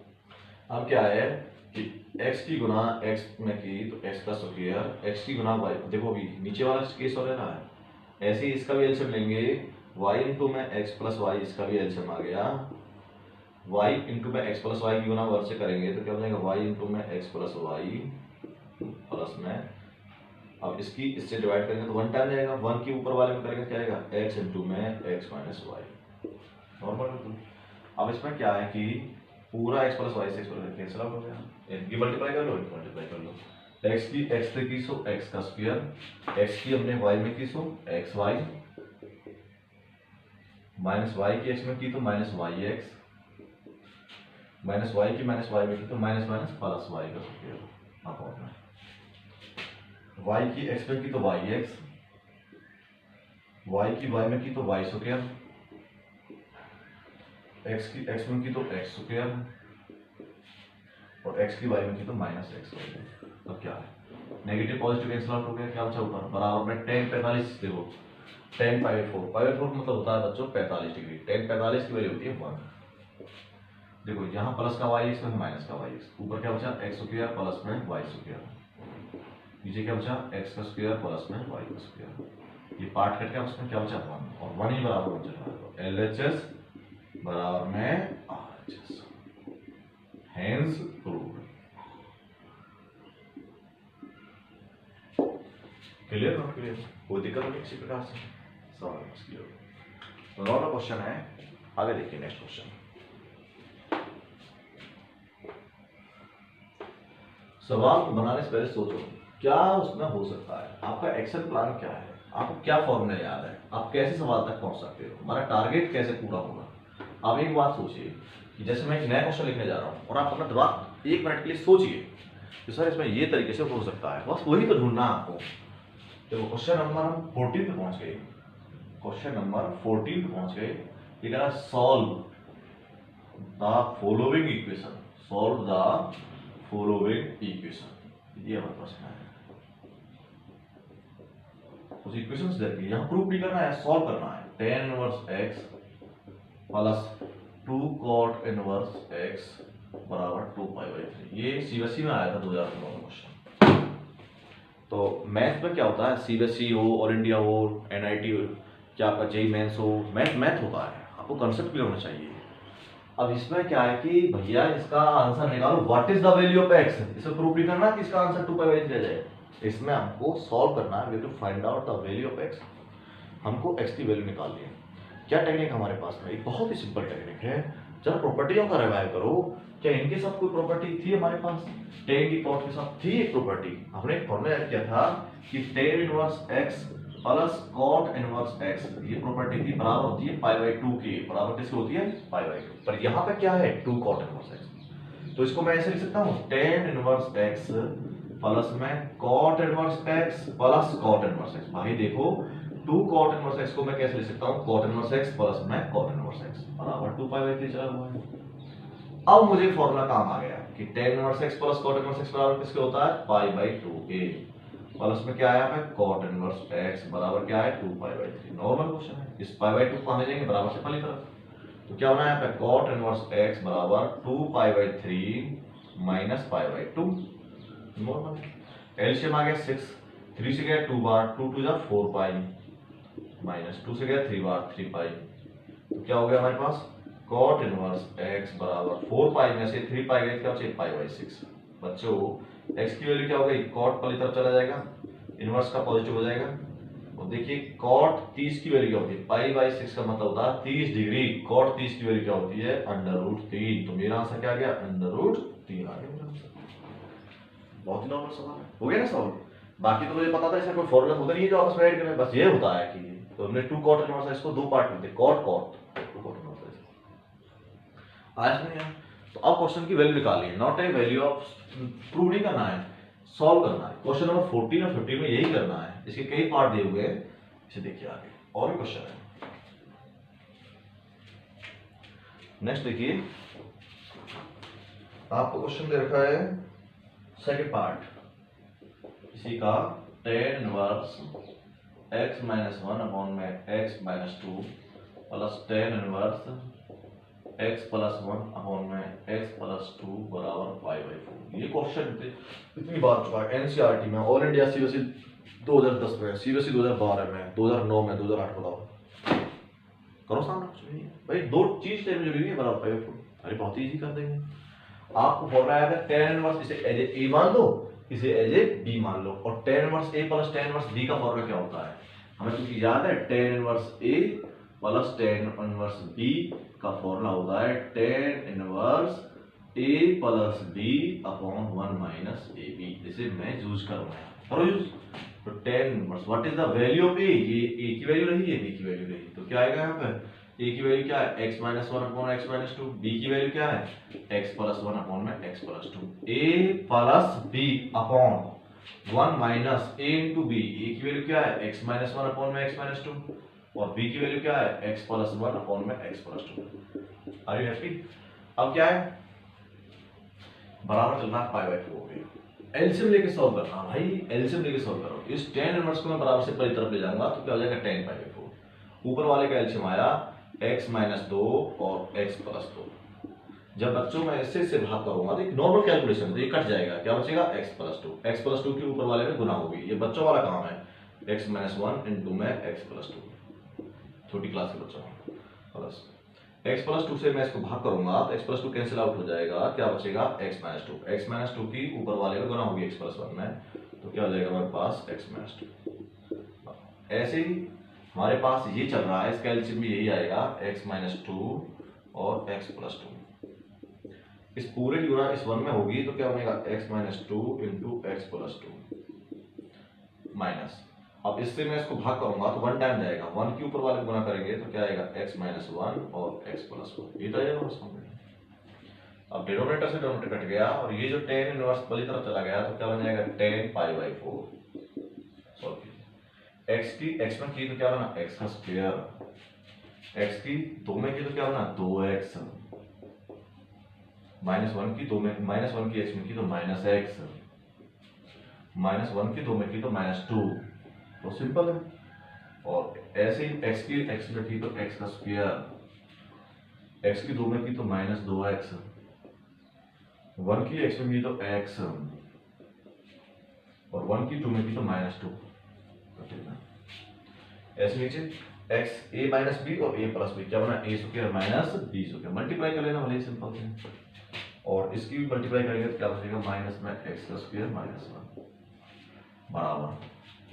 अब क्या है कि x की गुना x में की तो x का स्क्वायर, x की गुना y, देखो अभी नीचे वाला केस हो रहा है, ऐसे ही इसका भी एलसीएम लेंगे y इंटू में x प्लस वाई, इसका भी एलसीएम आ गया, y इंटू में x प्लस वाई की गुना वर्ग से करेंगे तो क्या हो जाएगा y इंटू में x प्लस वाई प्लस में, अब इसकी इससे डिवाइड करेंगे तो वन टाइम जाएगा, वन की ऊपर वाले में करेंगे क्या आएगा x इंटू में x माइनस वाई नॉर्मल। अब इसमें क्या है कि पूरा x प्लस वाई से x प्लस कैंसिल आउट हो गया, इनकी मल्टीप्लाई कर लो, मल्टीप्लाई कर लो, x की x से की सो x का स्क्वायर, x की हमने y में की सो x y, माइनस y की x में की तो minus y x, minus y की माइनस y में की तो माइनस माइनस प्लस y का स्क्वायर अपॉन में, y की x में की तो वाई एक्स, y की y में की तो y स्क्वायर, x की x में की तो x स्क्वायर और x की y में की तो माइनस एक्स। अब क्या है नेगेटिव पॉजिटिव कैंसिल आउट हो गया, क्या बचा ऊपर बराबर में टेन 45, देखो टेन पाई बाई फोर मतलब होता है बच्चों 45 डिग्री, टेन 45 की वैल्यू होती है 1। देखो यहाँ प्लस का वाई एक्स में माइनस का वाई एक्स, ऊपर क्या बचा एक्स स्क्वायर प्लस में वाई स्क्वायर, नीचे क्या बचा एक्स का स्क्वायर प्लस में वाई का स्क्वायर, ये पार्ट कट गया उसमें क्या बचा 1 और 1 ही बराबर बच रहा है, LHS बराबर में RHS, hence proved. Clear not clear, कोई दिक्कत नहीं किसी प्रकार से सवाल क्लियर। तो नॉर्मल क्वेश्चन है, आगे देखिए नेक्स्ट क्वेश्चन। सवाल को बनाने से पहले सोचो क्या उसमें हो सकता है, आपका एक्शन प्लान क्या है, आपको क्या फॉर्मूला याद है, आप कैसे सवाल तक पहुंच सकते हो, हमारा टारगेट कैसे पूरा होगा। आप एक बात सोचिए कि जैसे मैं एक नया क्वेश्चन लिखने जा रहा हूँ और आप अपना दिमाग एक मिनट के लिए सोचिए कि सर इसमें ये तरीके से हो सकता है, बस वही तो ढूंढना है आपको। तो क्वेश्चन नंबर हम 14 पे पहुंच गए, क्वेश्चन नंबर 14 पे पहुंच गए, ये कह रहा solve the following equation, solve the following equation, ये हमारे पास है। उस इक्वेशन से देखिए यहाँ प्रूफ भी करना है, सॉल्व करना है, tan inverse x plus 2 cot inverse x बराबर 2 पाई बाई 3, ये सीबीएसई में आया था 2009 में क्वेश्चन। तो मैथ में क्या होता है, सीबीएसई हो, ऑल इंडिया हो, एनआईटी हो, क्या आपका जेई मेंस हो, मैथ होता है, आपको कंसेप्ट क्लियर होना चाहिए। अब इसमें क्या है कि भैया इसका आंसर निकालो, what is the value of x, इसे प्रूफ भी करना कि इसका आंसर 2 पाई बाई 3 आ जाए, इसमें हमको सॉल्व करना है, we to find out the value of x, हमको एक्स की वैल्यू निकालनी है। क्या टेक्निक हमारे पास में, एक बहुत ही सिंपल टेक्निक है, जरा प्रॉपर्टियों का रिवाइव करो, क्या इनके साथ कोई प्रॉपर्टी थी हमारे पास, टेन की कॉट के साथ थी एक प्रॉपर्टी, हमने एक फॉर्मूला ऐड किया था कि tan inverse x plus cot inverse x, ये प्रॉपर्टी थी बराबर होती है पाई बाई 2 की, बराबर किसकी होती है पाई बाई 2, पर यहाँ पे क्या है 2 कॉट इनवर्स एक्स, तो इसको मैं ऐसे लिख सकता हूँ टेन इनवर्स एक्स प्लस में cot inverse x plus cot inverse x. भाई देखो 2 कॉट इनवर्स एक्स को मैं कैसे लिख सकता हूँ, कॉट इनवर्स एक्स प्लस में कॉट इनवर्स एक्स बराबर 2 पाई बाई 3 चला हुआ है। अब मुझे फॉर्मूला काम आ गया कि tan inverse x plus cot inverse x बराबर किसके होता है पाई बाई 2a, प्लस में क्या आया है cot इनवर्स x बराबर क्या है 2 पाई बाई 3, नॉर्मल क्वेश्चन है, इस पाई बाई 2 को हमें देंगे बराबर से पहली तरफ, तो क्या होना है यहाँ पे cot इनवर्स x बराबर 2 pi by 3 minus pi by 2, normal. LCM आ गया 6, 3 से गया 2 बार, 2 2 जा 4 पाई माइनस 2 से गया 3 बार 3 पाई, तो क्या हो गया हमारे पास cot इनवर्स x बराबर 4 पाई में से 3 पाई गए, क्या बचे पाई बाई 6। बच्चों x की वैल्यू क्या हो गई, cot पहली तरफ चला जाएगा, इनवर्स का पॉजिटिव हो जाएगा, और देखिए cot 30 की वैल्यू क्या होती है पाई बाई 6 का मतलब होता है 30 डिग्री, cot 30 की वैल्यू क्या होती है √3, तो मेरा आंसर क्या आ गया √3 आ गया मेरा आंसर। बहुत ही नॉर्मल सवाल है, हो गया ना सॉल्व। बाकी तो मुझे पता था इसका कोई फॉर्मूला होता नहीं है जो आपस में ऐड करें, बस ये होता है कि तो हमने 2 cot इनवर्स इसको दो पार्ट में थे, cot 2 cot इनवर्स आज नहीं है। तो अब क्वेश्चन की वैल्यू निकालिए, not a value of, prove नहीं करना है, सॉल्व करना है। क्वेश्चन नंबर 14 और 15 में यही करना है, इसके कई पार्ट दिए हुए हैं, इसे देखिए आगे और भी क्वेश्चन है। नेक्स्ट देखिए आपको क्वेश्चन दे रखा है सेकेंड पार्ट इसी का ten inverse x minus one upon में x minus two plus tan inverse x plus one upon में x प्लस टू बराबर 5/4। ये क्वेश्चन इतनी बार चुका है एनसीईआरटी में, ऑल इंडिया सीबीएसई 2010 में, सीबीएसई 2012 में, 2009 में, 2008। बताओ करो सामने, कुछ नहीं है भाई, दो चीज टाइम जुड़ी हुई है बराबर 5/4। अरे बहुत इजी कर देंगे। आपको फॉर्मूला आया था टेन इनवर्स, इसे एज ए मान लो, इसे एज ए बी मान लो, और tan inverse a plus tan inverse b का फॉर्मूला क्या होता है हमें क्योंकि याद है, tan inverse a plus tan inverse b का फॉर्मूला होता है tan inverse a plus B upon one minus a b. इसे मैं यूज करूंगा, करो यूज। तो tan inverse what is the value of ए, ये ए की वैल्यू रही है, बी की वैल्यू रही, तो क्या आएगा यहाँ पे, ए की वैल्यू क्या है x minus one upon x minus two, B की वैल्यू क्या है x प्लस वन अपॉन में x plus two, A plus B upon one minus A into B, A की वैल्यू क्या है x माइनस वन अपॉन में x minus two, और b की वैल्यू क्या है x प्लस वन अपॉन में x plus two. Are you happy? अब क्या है, बराबर चल रहा है पाई/2 हो गई। एलसीएम लेके सॉल्व करना भाई, एलसीएम लेके सॉल्व करो। इस टेन इनवर्स को मैं बराबर से पहली तरफ ले जाऊंगा तो क्या हो जाएगा टेन पाई/4। ऊपर वाले का एलसीएम आया x माइनस दो और x प्लस दो। जब बच्चों में इससे भाग करूंगा तो एक नॉर्मल कैलकुलेशन तो ये कट जाएगा, क्या बचेगा x plus to, x plus to के ऊपर वाले में गुना होगी, ये बच्चों वाला काम है, x माइनस वन इंटू में x प्लस टू, छोटी क्लास के बच्चों प्लस x प्लस टू से मैं इसको भाग करूंगा तो x plus to cancel out हो जाएगा, क्या बचेगा x minus to, x minus to की ऊपर वाले में गुना होगी x प्लस वन में, तो क्या हो जाएगा हमारे पास x माइनस टू। ऐसे ही हमारे पास ये चल रहा है, इसका एलसीएम भी यही आएगा x माइनस टू और x प्लस टू। इस पूरे की गुणा इस वन में होगी तो क्या बनेगा x minus two into x plus two minus, अब इससे मैं इसको भाग करूंगा तो वन टाइम जाएगा, वन के ऊपर वाले गुना करेंगे तो क्या आएगा x माइनस वन और x प्लस वन, ये तो आएगा। अब डिनोमिनेटर से डिनोमिनेटर कट गया और ये जो टेन इनवर्स वाली तरफ चला गया तो क्या बन जाएगा टेन पाई/4। x की x में की तो क्या बना x का स्क्वायर, x की दो में की तो क्या बना 2x, माइनस वन की दो में, माइनस वन की x में की तो माइनस x, माइनस वन की दो में की तो माइनस टू, तो सिंपल है। और ऐसे ही x की x में की तो x का स्क्वायर, x की दो में की तो माइनस 2x, वन की x में की तो x, और वन की टू में की तो माइनस टू। ऐसे नीचे x a माइनस बी और a प्लस बी, क्या बना a square minus b square, multiply कर लेना भले सिंपल से, और इसकी भी मल्टीप्लाई करेंगे तो क्या बचेगा माइनस में x का स्क्वायर माइनस वन बराबर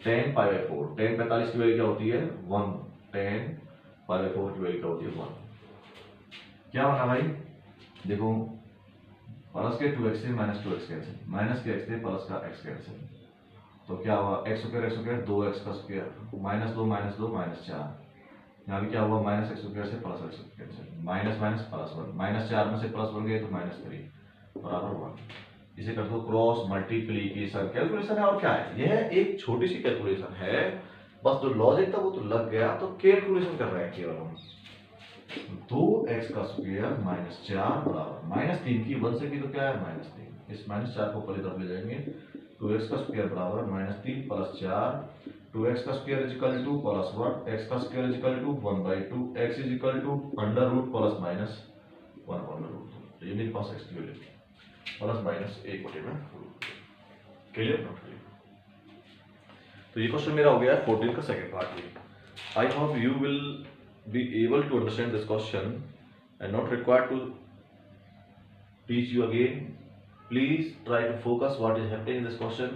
टेन पाई/4। टेन 45 की वैल्यू क्या होती है 1, टेन पाई/4 की वैल्यू क्या होती है 1। क्या बना भाई देखो, प्लस के 2x से माइनस 2x कैंसिल, माइनस के x से प्लस का x कैंसिल, तो क्या हुआ x स्क्वायर 2x का स्क्वायर, माइनस दो माइनस चार, यहाँ भी क्या हुआ माइनस x स्क्वायर से plus x cancel, minus minus plus one, minus चार में से प्लस वन गए तो माइनस 3 बराबर 1। इसे कर दो क्रॉस मल्टीप्लीकेशन, कैलकुलेशन है और क्या है, यह एक छोटी सी कैलकुलेशन है, बस जो लॉजिक था वो तो लग गया, तो कैलकुलेशन कर रहे हैं केवल हम। 2x का स्क्वायर माइनस 4 बराबर माइनस 3 की, 1 से की तो क्या है माइनस 3, इस माइनस 4 को पहले तरफ ले जाएंगे, 2x का स्क्वायर बराबर माइनस 3 प्लस 4, 2x का square is equal to plus 1, x का square is equal to 1/2, x is equal to under root plus minus 1 under root, तो ये मेरे पास x की वैल्यू प्लस माइनस 1/2 में क्लियर नोट करिए। तो ये क्वेश्चन मेरा हो गया 14 का second part. I hope you will be able to understand this question and not required to teach you again. Please try to focus what is happening in this question.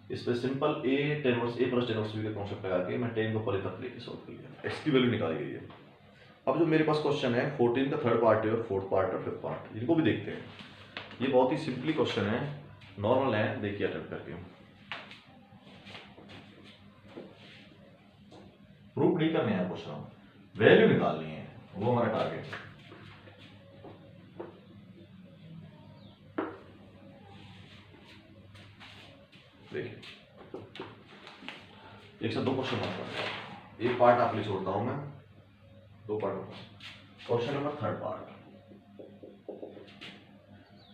इस पे simple a tan inverse a plus tan inverse b का concept लगा के मैं tan को पहले तक लेके सॉल्व कर लिया, x की वैल्यू निकाली गई है। अब जो मेरे पास क्वेश्चन है 14 का थर्ड पार्ट है और फोर्थ पार्ट और फिफ्थ पार्ट, इनको भी देखते हैं। ये बहुत ही सिंपली क्वेश्चन है, नॉर्मल है, देखिए अटेम्प्ट करके। प्रूफ नहीं करने हैं क्वेश्चन, वैल्यू निकालनी है, वो हमारा टारगेट है। देखिए एक से दो क्वेश्चन मार्क, एक पार्ट आप लिए छोड़ता हूं मैं, दो part. Question number third part,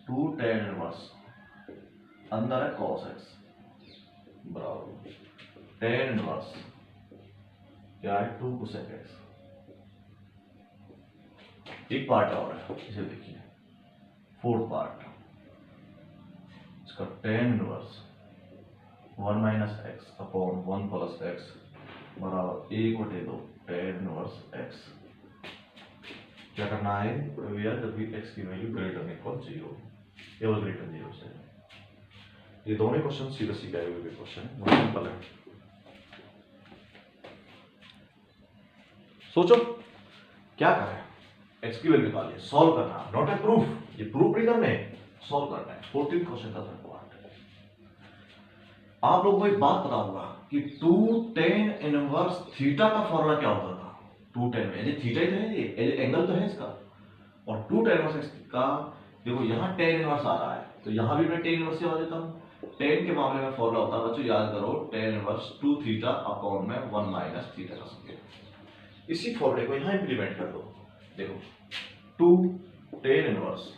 2 tan inverse अंदर है cos x बराबर tan इनवर्स क्या है 2 cosec x। एक पार्ट और है, इसे देखिए फोर्थ पार्ट, इसका tan inverse 1 minus x upon 1 plus x बराबर 1/2 tan इनवर्स x। क्या करना है भैया, जब भी x की वैल्यू ग्रेटर देन इक्वल 0 या ग्रेटर 0 से। ये दोनों क्वेश्चन सीधा सीधा हुए क्वेश्चन है, बहुत सिंपल है। सोचो क्या करें, x की वैल्यू निकालिए, सॉल्व करना, नॉट ए प्रूफ, ये प्रूफ नहीं करने, सॉल्व करना है। 14th क्वेश्चन का थर्ड पार्ट। आप लोगों को एक बात पता होगा कि 2 tan इनवर्स थीटा का फॉर्मूला क्या होता था। 2 tan में ये थीटा ही तो है, ये एंगल तो है इसका, और 2 tan इनवर्स का देखो यहाँ tan इनवर्स आ रहा है, तो यहाँ भी मैं tan इनवर्स लगा देता हूँ। tan के मामले में फॉर्मूला होता है बच्चों, याद करो, tan इनवर्स 2 थीटा अपॉन में 1 माइनस थीटा का स्क्वायर। इसी फॉर्मूले को यहाँ इंप्लीमेंट कर दो। देखो 2 tan inverse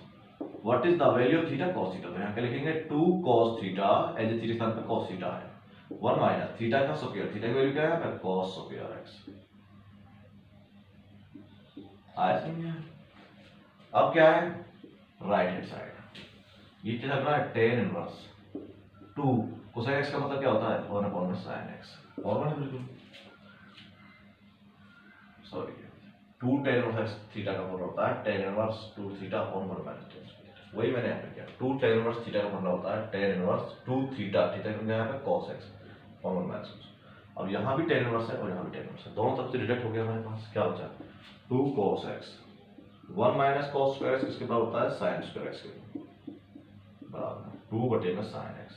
what is the value of theta cos theta, तो यहाँ पे लिखेंगे 2 cos theta, as a theta स्थान पे cos थीटा है, 1 माइनस थीटा का स्क्वायर, थीटा की वैल्यू क्या है यहाँ पे cos स्क्वायर x। आया समझ में? अब क्या है राइट हैंड साइड, ये क्या करना है tan इनवर्स 2 cosec x का मतलब क्या होता है 1/sin x, फॉर्मूला है बिल्कुल, सॉरी 2 tan इनवर्स थीटा का फॉर्मूला होता है tan inverse 2 theta upon 1 minus, वही मैंने यहाँ पे किया। 2 tan इनवर्स थीटा का फॉर्मूला होता है tan इनवर्स 2 थीटा, थीटा का यहाँ पे cos x अपॉन 1 माइनस। अब यहाँ भी tan इनवर्स है और यहाँ भी tan इनवर्स है, दोनों तरफ से डिडक्ट हो गया हमारे पास, क्या बचा 2 cos x 1 minus cos square x किसके बराबर होता है sin स्क्वायर x के बराबर 2/sin x।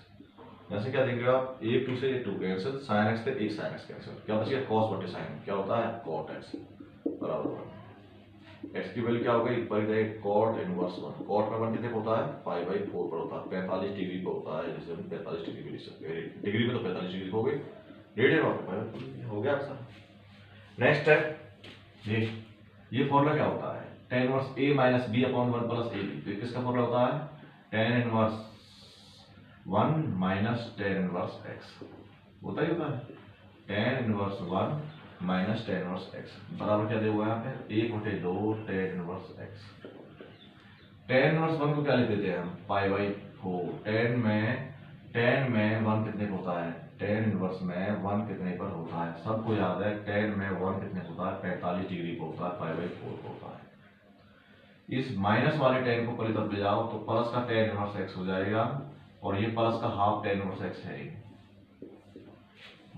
जैसे क्या देख रहे हो आप, 1 2 से 2 कैंसिल, sin x से 1 sin x कैंसिल, क्या बच गया cos/sin, क्या होता है cot x बराबर 1। x की वैल्यू क्या हो गई, पर गए cot इनवर्स 1, cot में 1 कितने पे होता है π/4 पर होता है, 45 डिग्री पे होता है, जिसे हम 45 डिग्री भी लिख सकते हैं, डिग्री में तो 45 डिग्री हो गई, रेडियन में हो गया आंसर। नेक्स्ट है ये फॉर्मूला क्या होता है tan inverse a minus b upon 1 plus ab, तो किसका फॉर्मूला होता है tan inverse 1 minus tan inverse x, होता ही होता है tan inverse 1 minus tan inverse x बराबर क्या दिया हुआ है यहाँ पे 1/2 tan inverse x। tan inverse 1 को क्या लिख देते हैं हम π/4, tan में 1 कितने पे होता है, tan इनवर्स में 1 कितने पर होता है, सबको याद है tan में 1 कितने होता है 45 डिग्री पे होता है, π/4 पे होता है। इस माइनस वाले tan को पहले तरफ ले जाओ तो प्लस का tan इनवर्स x हो जाएगा, और ये प्लस का हाफ tan इनवर्स x है,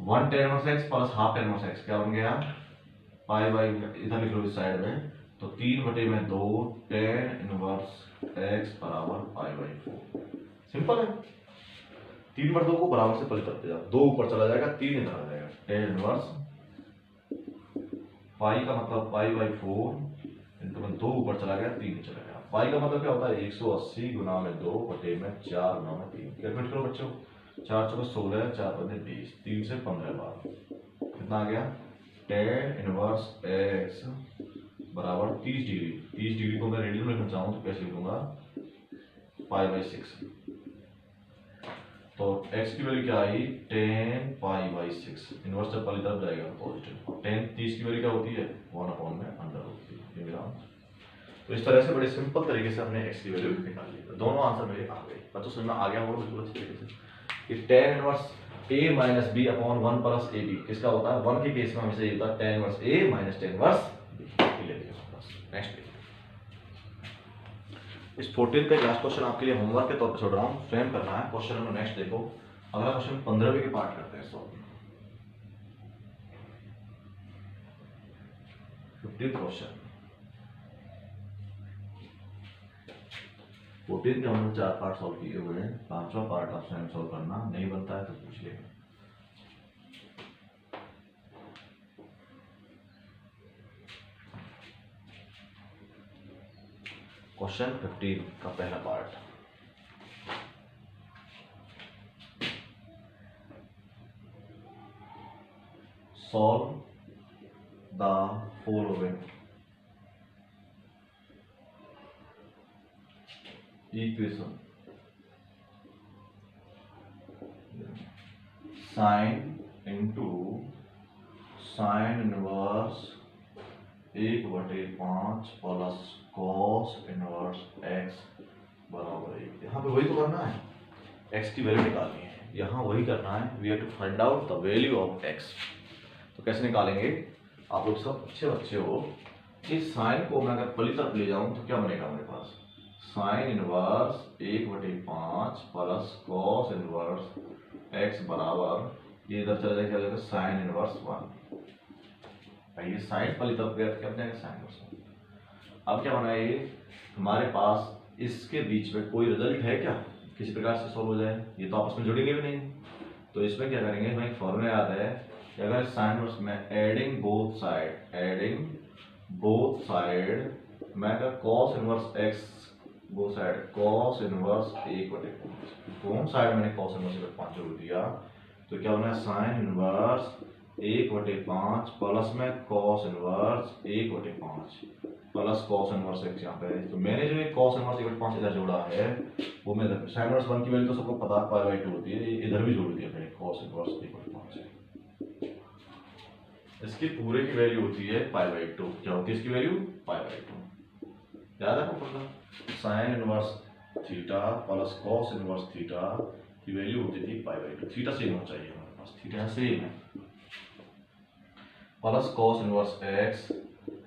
1 tan inverse x plus half tan inverse x क्या बन गया इधर लिख लो इस साइड में, तो 3/2 tan इनवर्स x बराबर π/4। सिंपल है, 3/2 को बराबर से पहले तरफ ले जाओ, 2 ऊपर चला जाएगा 3 इधर आ जाएगा, tan इनवर्स पाई का मतलब π/4 इनटू में 2 ऊपर चला गया 3 चला गया, पाई का मतलब क्या होता है 180 गुना में 2 बटे में 4 गुना में 3, कैलकुलेट करो बच्चों, 4 चौके 16, 4 पंजे 20, 3 से 15 बार कितना आ गया tan इनवर्स x बराबर 30 डिग्री, 30 डिग्री को मैं रेडियन में लिखना चाहूँ तो कैसे लिखूंगा π/6, तो x की वैल्यू क्या आई tan π/6, इनवर्स जब पहली तरफ जाएगा पॉजिटिव, tan 30 की वैल्यू क्या होती है 1/में अंडर होती है, ये मेरा आंसर। तो इस तरह से बड़े सिंपल तरीके से हमने x की वैल्यू निकाली, दोनों आंसर मेरे आ गए, बच्चों समझ में आ गया होगा बिल्कुल अच्छी तरीके से कि tan inverse a minus b upon 1 plus ab किसका होता है, 1 के केस में हमेशा ये होता है tan inverse a minus tan inverse b, ले लिया बस। नेक्स्ट इस 14 का लास्ट क्वेश्चन आपके लिए होमवर्क के तौर पर छोड़ रहा हूँ, फ्रेम करना है क्वेश्चन नंबर। नेक्स्ट देखो, अगला क्वेश्चन 15वें के पार्ट करते हैं सॉल्व। 15th क्वेश्चन 14 के हमने 4 पार्ट सॉल्व किए हुए हैं, 5वां पार्ट आप स्वयं सॉल्व करना, नहीं बनता है तो पूछ लेना। क्वेश्चन 15 का पहला part, solve the following equation sine into sine inverse 1/5 plus cos inverse x बराबर 1। यहाँ पे वही तो करना है, x की वैल्यू निकालनी है, यहाँ वही करना है। We have to find out the value of x। तो कैसे निकालेंगे, आप लोग सब अच्छे बच्चे हो। इस साइन को मैं अगर पहली तरफ ले जाऊं तो क्या बनेगा मेरे पास, sine inverse 1/5 plus cos inverse x बराबर, ये इधर चला जाएगा साइन इनवर्स 1। ये साइन पहली तरफ गया तो क्या बनेगा, साइन इनवर्स 1। अब क्या बना, ये हमारे पास इसके बीच में कोई रिजल्ट है क्या, किसी प्रकार से सॉल्व हो जाए, ये तो आपस में जुड़ेंगे भी नहीं। तो इसमें क्या करेंगे, हमें एक फॉर्मूला याद है कि अगर साइन इनवर्स में एडिंग बोथ साइड मैं अगर cos inverse x both side cos inverse 1/5 दोनों साइड मैंने कॉस इनवर्स 1/5 जोड़ दिया तो क्या बना, साइन इनवर्स 1/5 प्लस में cos inverse 1/5 plus cos inverse x यहाँ पे। तो मैंने जो एक कॉस इनवर्स 1/5 इधर जोड़ा है वो मैं साइन इनवर्स 1 की वैल्यू तो सबको पता है π/2 होती है, इधर भी जोड़ दिया मैंने कॉस इनवर्स 1/5। इसकी पूरे की वैल्यू होती है π/2। क्या होती है इसकी वैल्यू, π/2। याद है आपको, sine inverse theta plus cos inverse theta की वैल्यू होती थी π/2। थीटा सेम होना चाहिए हमारे पास, थीटा सेम है, प्लस कॉस इनवर्स x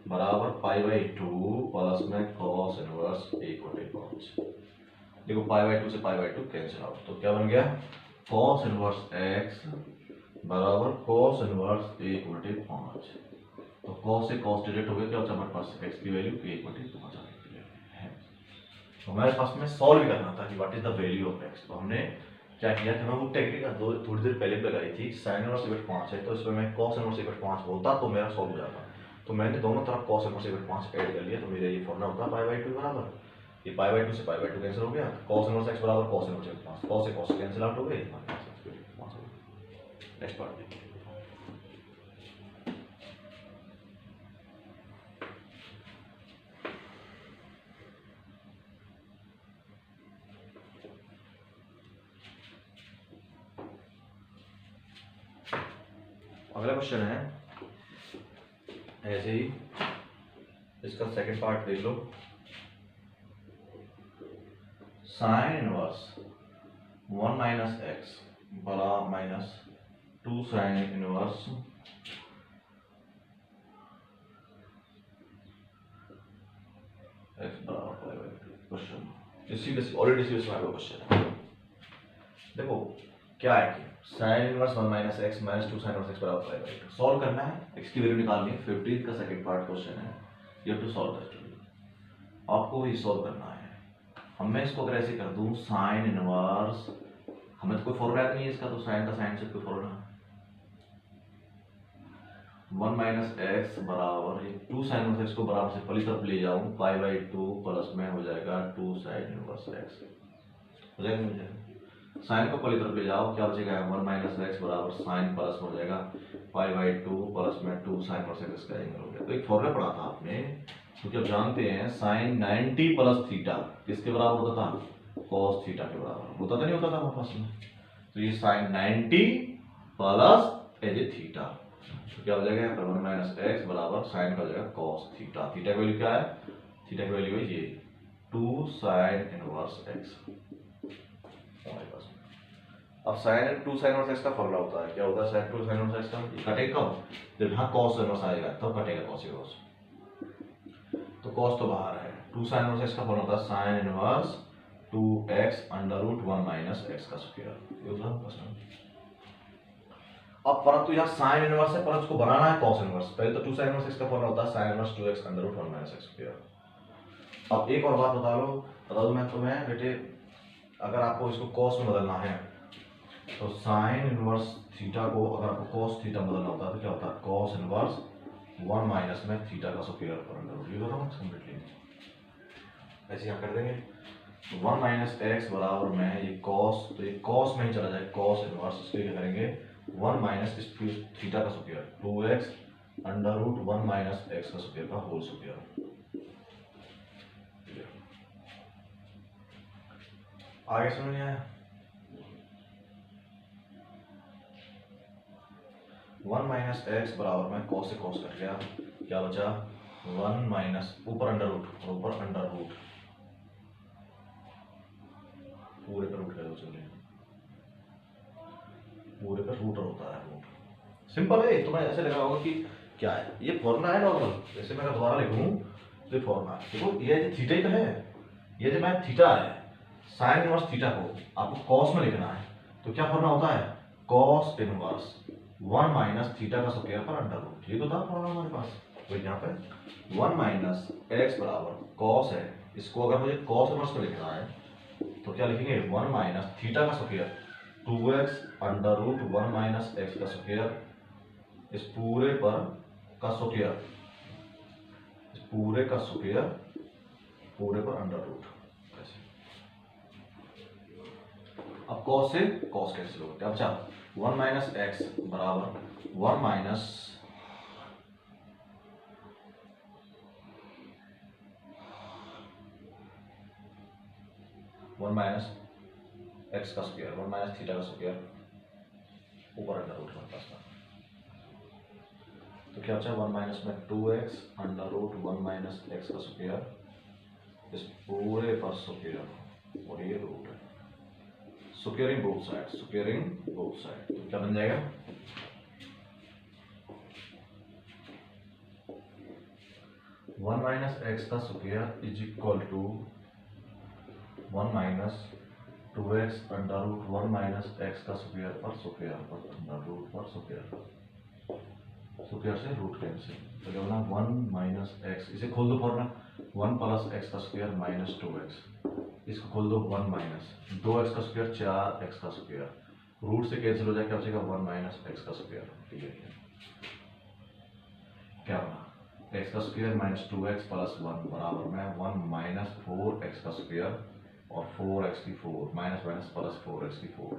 बराबर π/2 प्लस में कॉस इनवर्स 1/5। देखो π/2 से π/2 कैंसिल आउट, तो क्या बन गया, कॉस इनवर्स x बराबर कॉस इनवर्स 1/5। तो कॉस से कॉस डिडक्ट हो गया, क्या बचा हमारे पास, x की वैल्यू 1/5 है। तो हमारे पास में सॉल्व करना था कि what is the value of x। तो हमने क्या किया कि हमें वो टेक्निक थोड़ी देर पहले लगाई थी, साइन इनवर्स 1/5 है तो इसमें मैं कॉस इनवर्स 1/5 बोलता तो मेरा सॉल्व हो जाता। तो मैंने दोनों तरफ cos इनवर्स 1/5 ऐड कर लिया, तो मेरा ये फॉर्मूला होता π/2 बराबर, ये π/2 से π/2 कैंसिल हो गया, cos इनवर्स x बराबर cos इनवर्स 1/5, cos से cos कैंसिल आउट हो गए। नेक्स्ट पार्ट देखिए, अगला क्वेश्चन है ऐसे ही, इसका सेकंड पार्ट देख लो। साइन इनवर्स 1 - x बड़ा माइनस 2 साइन इनवर्स x बराबर क्वेश्चन ऑलरेडी सीरीज में क्वेश्चन है। देखो क्या है कि sine inverse 1 - x - 2 sine inverse x बराबर π/2 सॉल्व करना है, x की वैल्यू निकालनी है। 15 का सेकंड पार्ट क्वेश्चन है, you have to solve that. आपको ही सॉल्व करना है। हम मैं इसको अगर ऐसे कर दूं, साइन इनवर्स, हमें तो कोई फॉर्मूला नहीं है इसका, तो साइन का साइन से कोई फॉर्मूला 1 - x बराबर 2 साइन इनवर्स x को बराबर से पहली तरफ ले जाऊं, π/2 प्लस में हो जाएगा 2 साइन इनवर्स x हो जाएगा। मुझे साइन को पहली तरफ ले जाओ, क्या बचेगा, 1 - x बराबर साइन प्लस में हो जाएगा π/2 प्लस में 2 साइन इनवर्स x का एंगल हो गया। तो एक फॉर्मूला पढ़ा था आपने, क्योंकि आप जानते हैं साइन 90 प्लस थीटा किसके बराबर होता था, कॉस थीटा के बराबर होता था, नहीं होता था हमारे पास में। तो ये sine 90 plus as a theta, तो क्या हो जाएगा, 1 - x बराबर साइन का हो जाएगा कॉस थीटा। थीटा की वैल्यू क्या है, थीटा की वैल्यू है ये 2 साइन इनवर्स x हमारे पास। अब साइन 2 साइन इनवर्स x का फॉर्मूला होता है, क्या होता है साइन 2 साइन इनवर्स x का, कटेगा कब, जब यहाँ कॉस इनवर्स आएगा तब कटेगा कॉस इनवर्स। तो कॉस तो बाहर है, 2 साइन इनवर्स x का फॉर्मूला होता है साइन इनवर्स 2x √1 - x का स्क्वायर। ये होता है क्वेश्चन। अब परंतु यहाँ साइन इनवर्स है, परंतु उसको बनाना है कॉस इनवर्स। पहले तो 2 साइन इनवर्स x का फॉर्मूला होता है sine inverse 2x √1 - x square. अब एक और बात बता दूं मैं तुम्हें बेटे, अगर आपको इसको कॉस में बदलना है तो साइन इनवर्स थीटा को अगर आपको कॉस थीटा बदलना होता है तो क्या होता है, कॉस इनवर्स 1 माइनस में थीटा का स्क्वायर पर अंडर रूट। ये बताओ कंप्लीटली ऐसे यहाँ कर देंगे। 1 - x बराबर में ये कॉस, तो ये कॉस में ही चला जाए, कॉस इनवर्स, इसलिए क्या करेंगे 1 माइनस इस थीटा का स्क्वायर 2x √1 - x का स्क्वायर का होल स्क्वायर। आगे समझ में आया। 1 माइनस एक्स बराबर में कॉस से कॉस कट गया, क्या बचा 1 माइनस ऊपर अंडर रूट और ऊपर अंडर रूट, पूरे पर रूट करो, चलिए पूरे पर रूट होता है रूट। सिंपल है, तुम्हें ऐसे लगा होगा कि क्या है ये फॉर्मूला है नॉर्मल, जैसे मैं दोबारा लिखूं तो ये फॉर्मूला देखो, ये जो थीटा ही तो है, ये जो मैं थीटा है साइन इनवर्स थीटा को आपको कॉस में लिखना है, तो क्या फॉर्मूला होता है कॉस इनवर्स 1 माइनस थीटा का स्क्वायर पर अंडर रूट, ये तो था फॉर्मूला हमारे पास। तो यहाँ पे 1 माइनस एक्स बराबर कॉस है, इसको अगर मुझे कॉस इनवर्स में लिखना है तो क्या लिखेंगे 1 माइनस थीटा का square 2x under root 1 minus x का स्क्वायर, इस पूरे पर का स्क्वायर, इस पूरे का स्क्वायर पूरे पर अंडर रूट। अब कॉस से कॉस कैंसिल हो गया, अच्छा 1 माइनस एक्स बराबर 1 माइनस एक्स का स्क्वायर 1 माइनस थीटा का स्क्वायर ऊपर अंडर रूट हमारे पास, तो क्या बचा 1 माइनस में 2x under root 1 minus x का स्क्वायर, इस पूरे पर स्क्वायर और ये रूट है, squaring both side, squaring both side, तो क्या बन जाएगा 1 माइनस एक्स का square is equal to 1 minus 2x under root 1 minus x का स्क्वायर पर अंडर रूट पर स्क्वायर से रूट कैंसिल, तो क्या होना 1 माइनस एक्स, इसे खोल दो फॉर्मूला 1 प्लस एक्स का स्क्वायर माइनस 2x, इसको खोल दो 1 माइनस 2x का स्क्वायर 4x का स्क्वायर, रूट से कैंसिल हो जाएगा, क्या बचेगा 1 माइनस एक्स का स्क्वायर, ठीक है क्या होना एक्स का स्क्वायर माइनस 2x प्लस 1 बराबर में 1 माइनस 4x का स्क्वायर और 4x की 4 माइनस माइनस प्लस 4x की 4,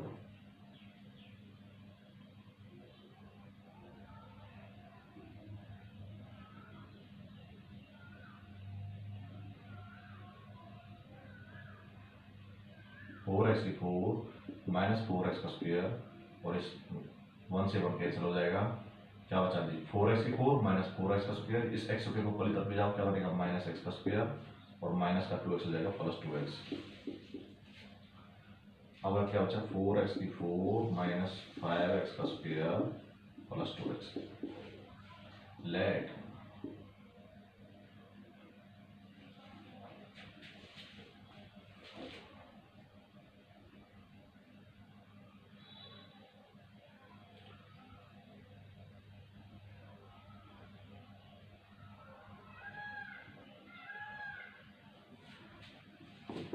फोर एक्स की 4 माइनस 4x का स्क्वायर और इस 1 से 1 कैंसिल हो जाएगा, क्या बचा जी 4x की 4 माइनस 4x का स्क्वायर, इस x स्क्वायर को ऊपर तरफ ले जाओ, क्या बनेगा माइनस एक्स का स्क्वायर और माइनस का 2x हो जाएगा प्लस 2x। अब क्या बचा 4x की 4 माइनस 5x का स्क्वायर प्लस 2x, लेट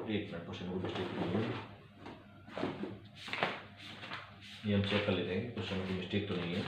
एक मिनट क्वेश्चन को मिस्टेक नहीं है, ये हम चेक कर लेते हैं क्वेश्चन में कोई मिस्टेक तो नहीं है।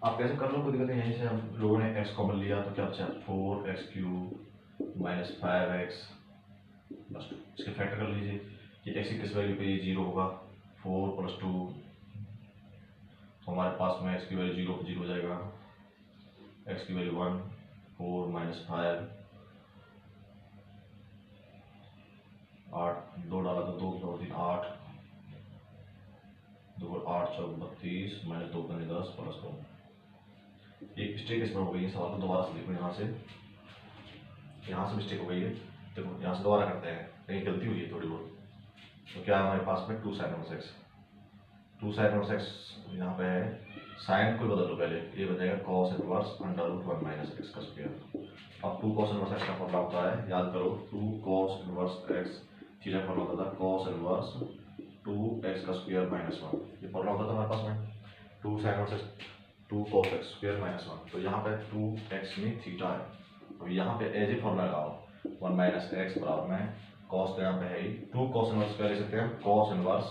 आप कैसे कर लो कोई दिक्कत नहीं, यहीं से हम लोगों ने x कॉमन लिया तो क्या बचा 4x cube minus 5x plus 2, इसके फैक्टर कर लीजिए कि x की किस वैल्यू पे ये 0 होगा 4 प्लस 2, तो हमारे पास में x की वैल्यू 0 पे 0 हो जाएगा, x की वैल्यू 1 4 माइनस 5 8 2 डाला तो 2 2 3 8 2 8 4 32 माइनस 2 5 10 प्लस 2, एक मिस्टेक इसमें हो गई है, सवाल को दोबारा से देखो, यहाँ से मिस्टेक हो गई है, देखो यहाँ से दोबारा करते हैं, कहीं गलती हुई है थोड़ी बहुत, तो क्या है हमारे पास में 2 sin inverse x, 2 sin inverse x यहाँ पे है, साइन को बदल लो पहले, ये बन जाएगा cos inverse under root 1 minus x का स्क्वायर। अब 2 cos इनवर्स x का फॉर्मूला होता है, याद करो 2 cos inverse x, theta formula होता था cos इनवर्स 2x का स्क्वायर माइनस 1, ये फॉर्मूला होता था हमारे पास में 2 sin versus 2 cos x square minus 1। तो यहाँ पे 2x में थीटा है। अब यहाँ पे एज ए फॉर्मूला लगाओ 1 माइनस एक्स बराबर में cos, तो यहाँ पे है ही 2 cos इनवर्स स्क्वायर ले सकते हैं, cos इनवर्स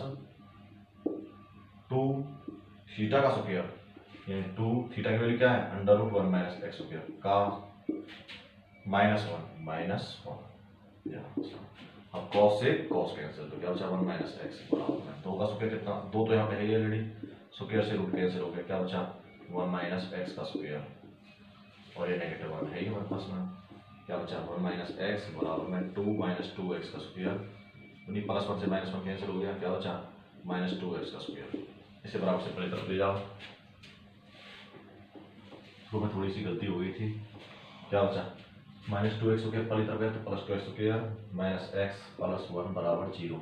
2 थीटा का स्क्वायर, यानी 2 थीटा की वैल्यू क्या है under root 1 minus x square का माइनस 1 अब cos से cos कैंसिल, तो क्या बचा 1 माइनस एक्स बराबर में 2 का स्क्वायर कितना, 2 तो यहाँ पे है ही ऑलरेडी, स्क्वायर से रूट कैंसिल हो गया, क्या बचा 1 माइनस एक्स का स्क्वायर, और ये नेगेटिव 1 है ही हमारे पास में, क्या बचा 1 माइनस एक्स बराबर में 2 माइनस 2x का स्क्वायर, उन्हीं प्लस 1 से माइनस 1 कैंसिल हो गया, क्या बचा माइनस 2x का स्क्वायर। इसे बराबर से पहले तरफ ले जाओ, तो में थोड़ी सी गलती हो गई थी, क्या बचा माइनस 2x स्क्वायर पहली तरफ है तो plus 2x square minus x plus 1 बराबर 0।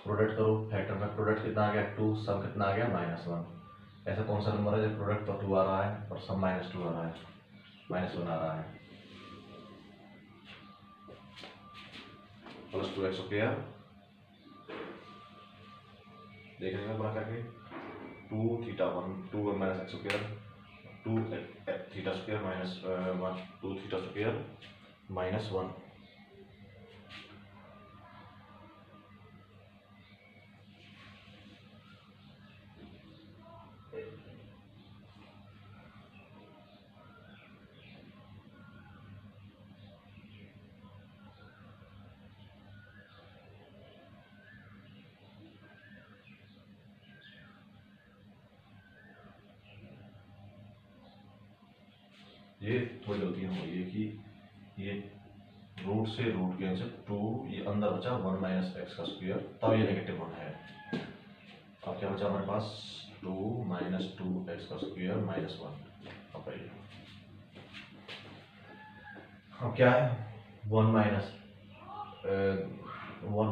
प्रोडक्ट करो फैक्टर में, प्रोडक्ट कितना आ गया 2, सम कितना आ गया माइनस 1। ऐसा कौन सा नंबर है जब प्रोडक्ट तो 2 आ रहा है और सम माइनस 2 आ रहा है, माइनस 1 आ रहा है, प्लस 2x स्क्वायर देख रहे हैं बड़ा करके 2 theta 1 minus x square 2 theta square minus 2 theta square minus 1। ये थोड़ी गलतियाँ हो रही है कि ये रूट से रूट कैंसिल 2, ये अंदर बचा 1 माइनस एक्स का स्क्वायर, तब ये नेगेटिव 1 है। अब क्या बचा हमारे पास 2 माइनस 2x का स्क्वायर माइनस 1। अब क्या है 1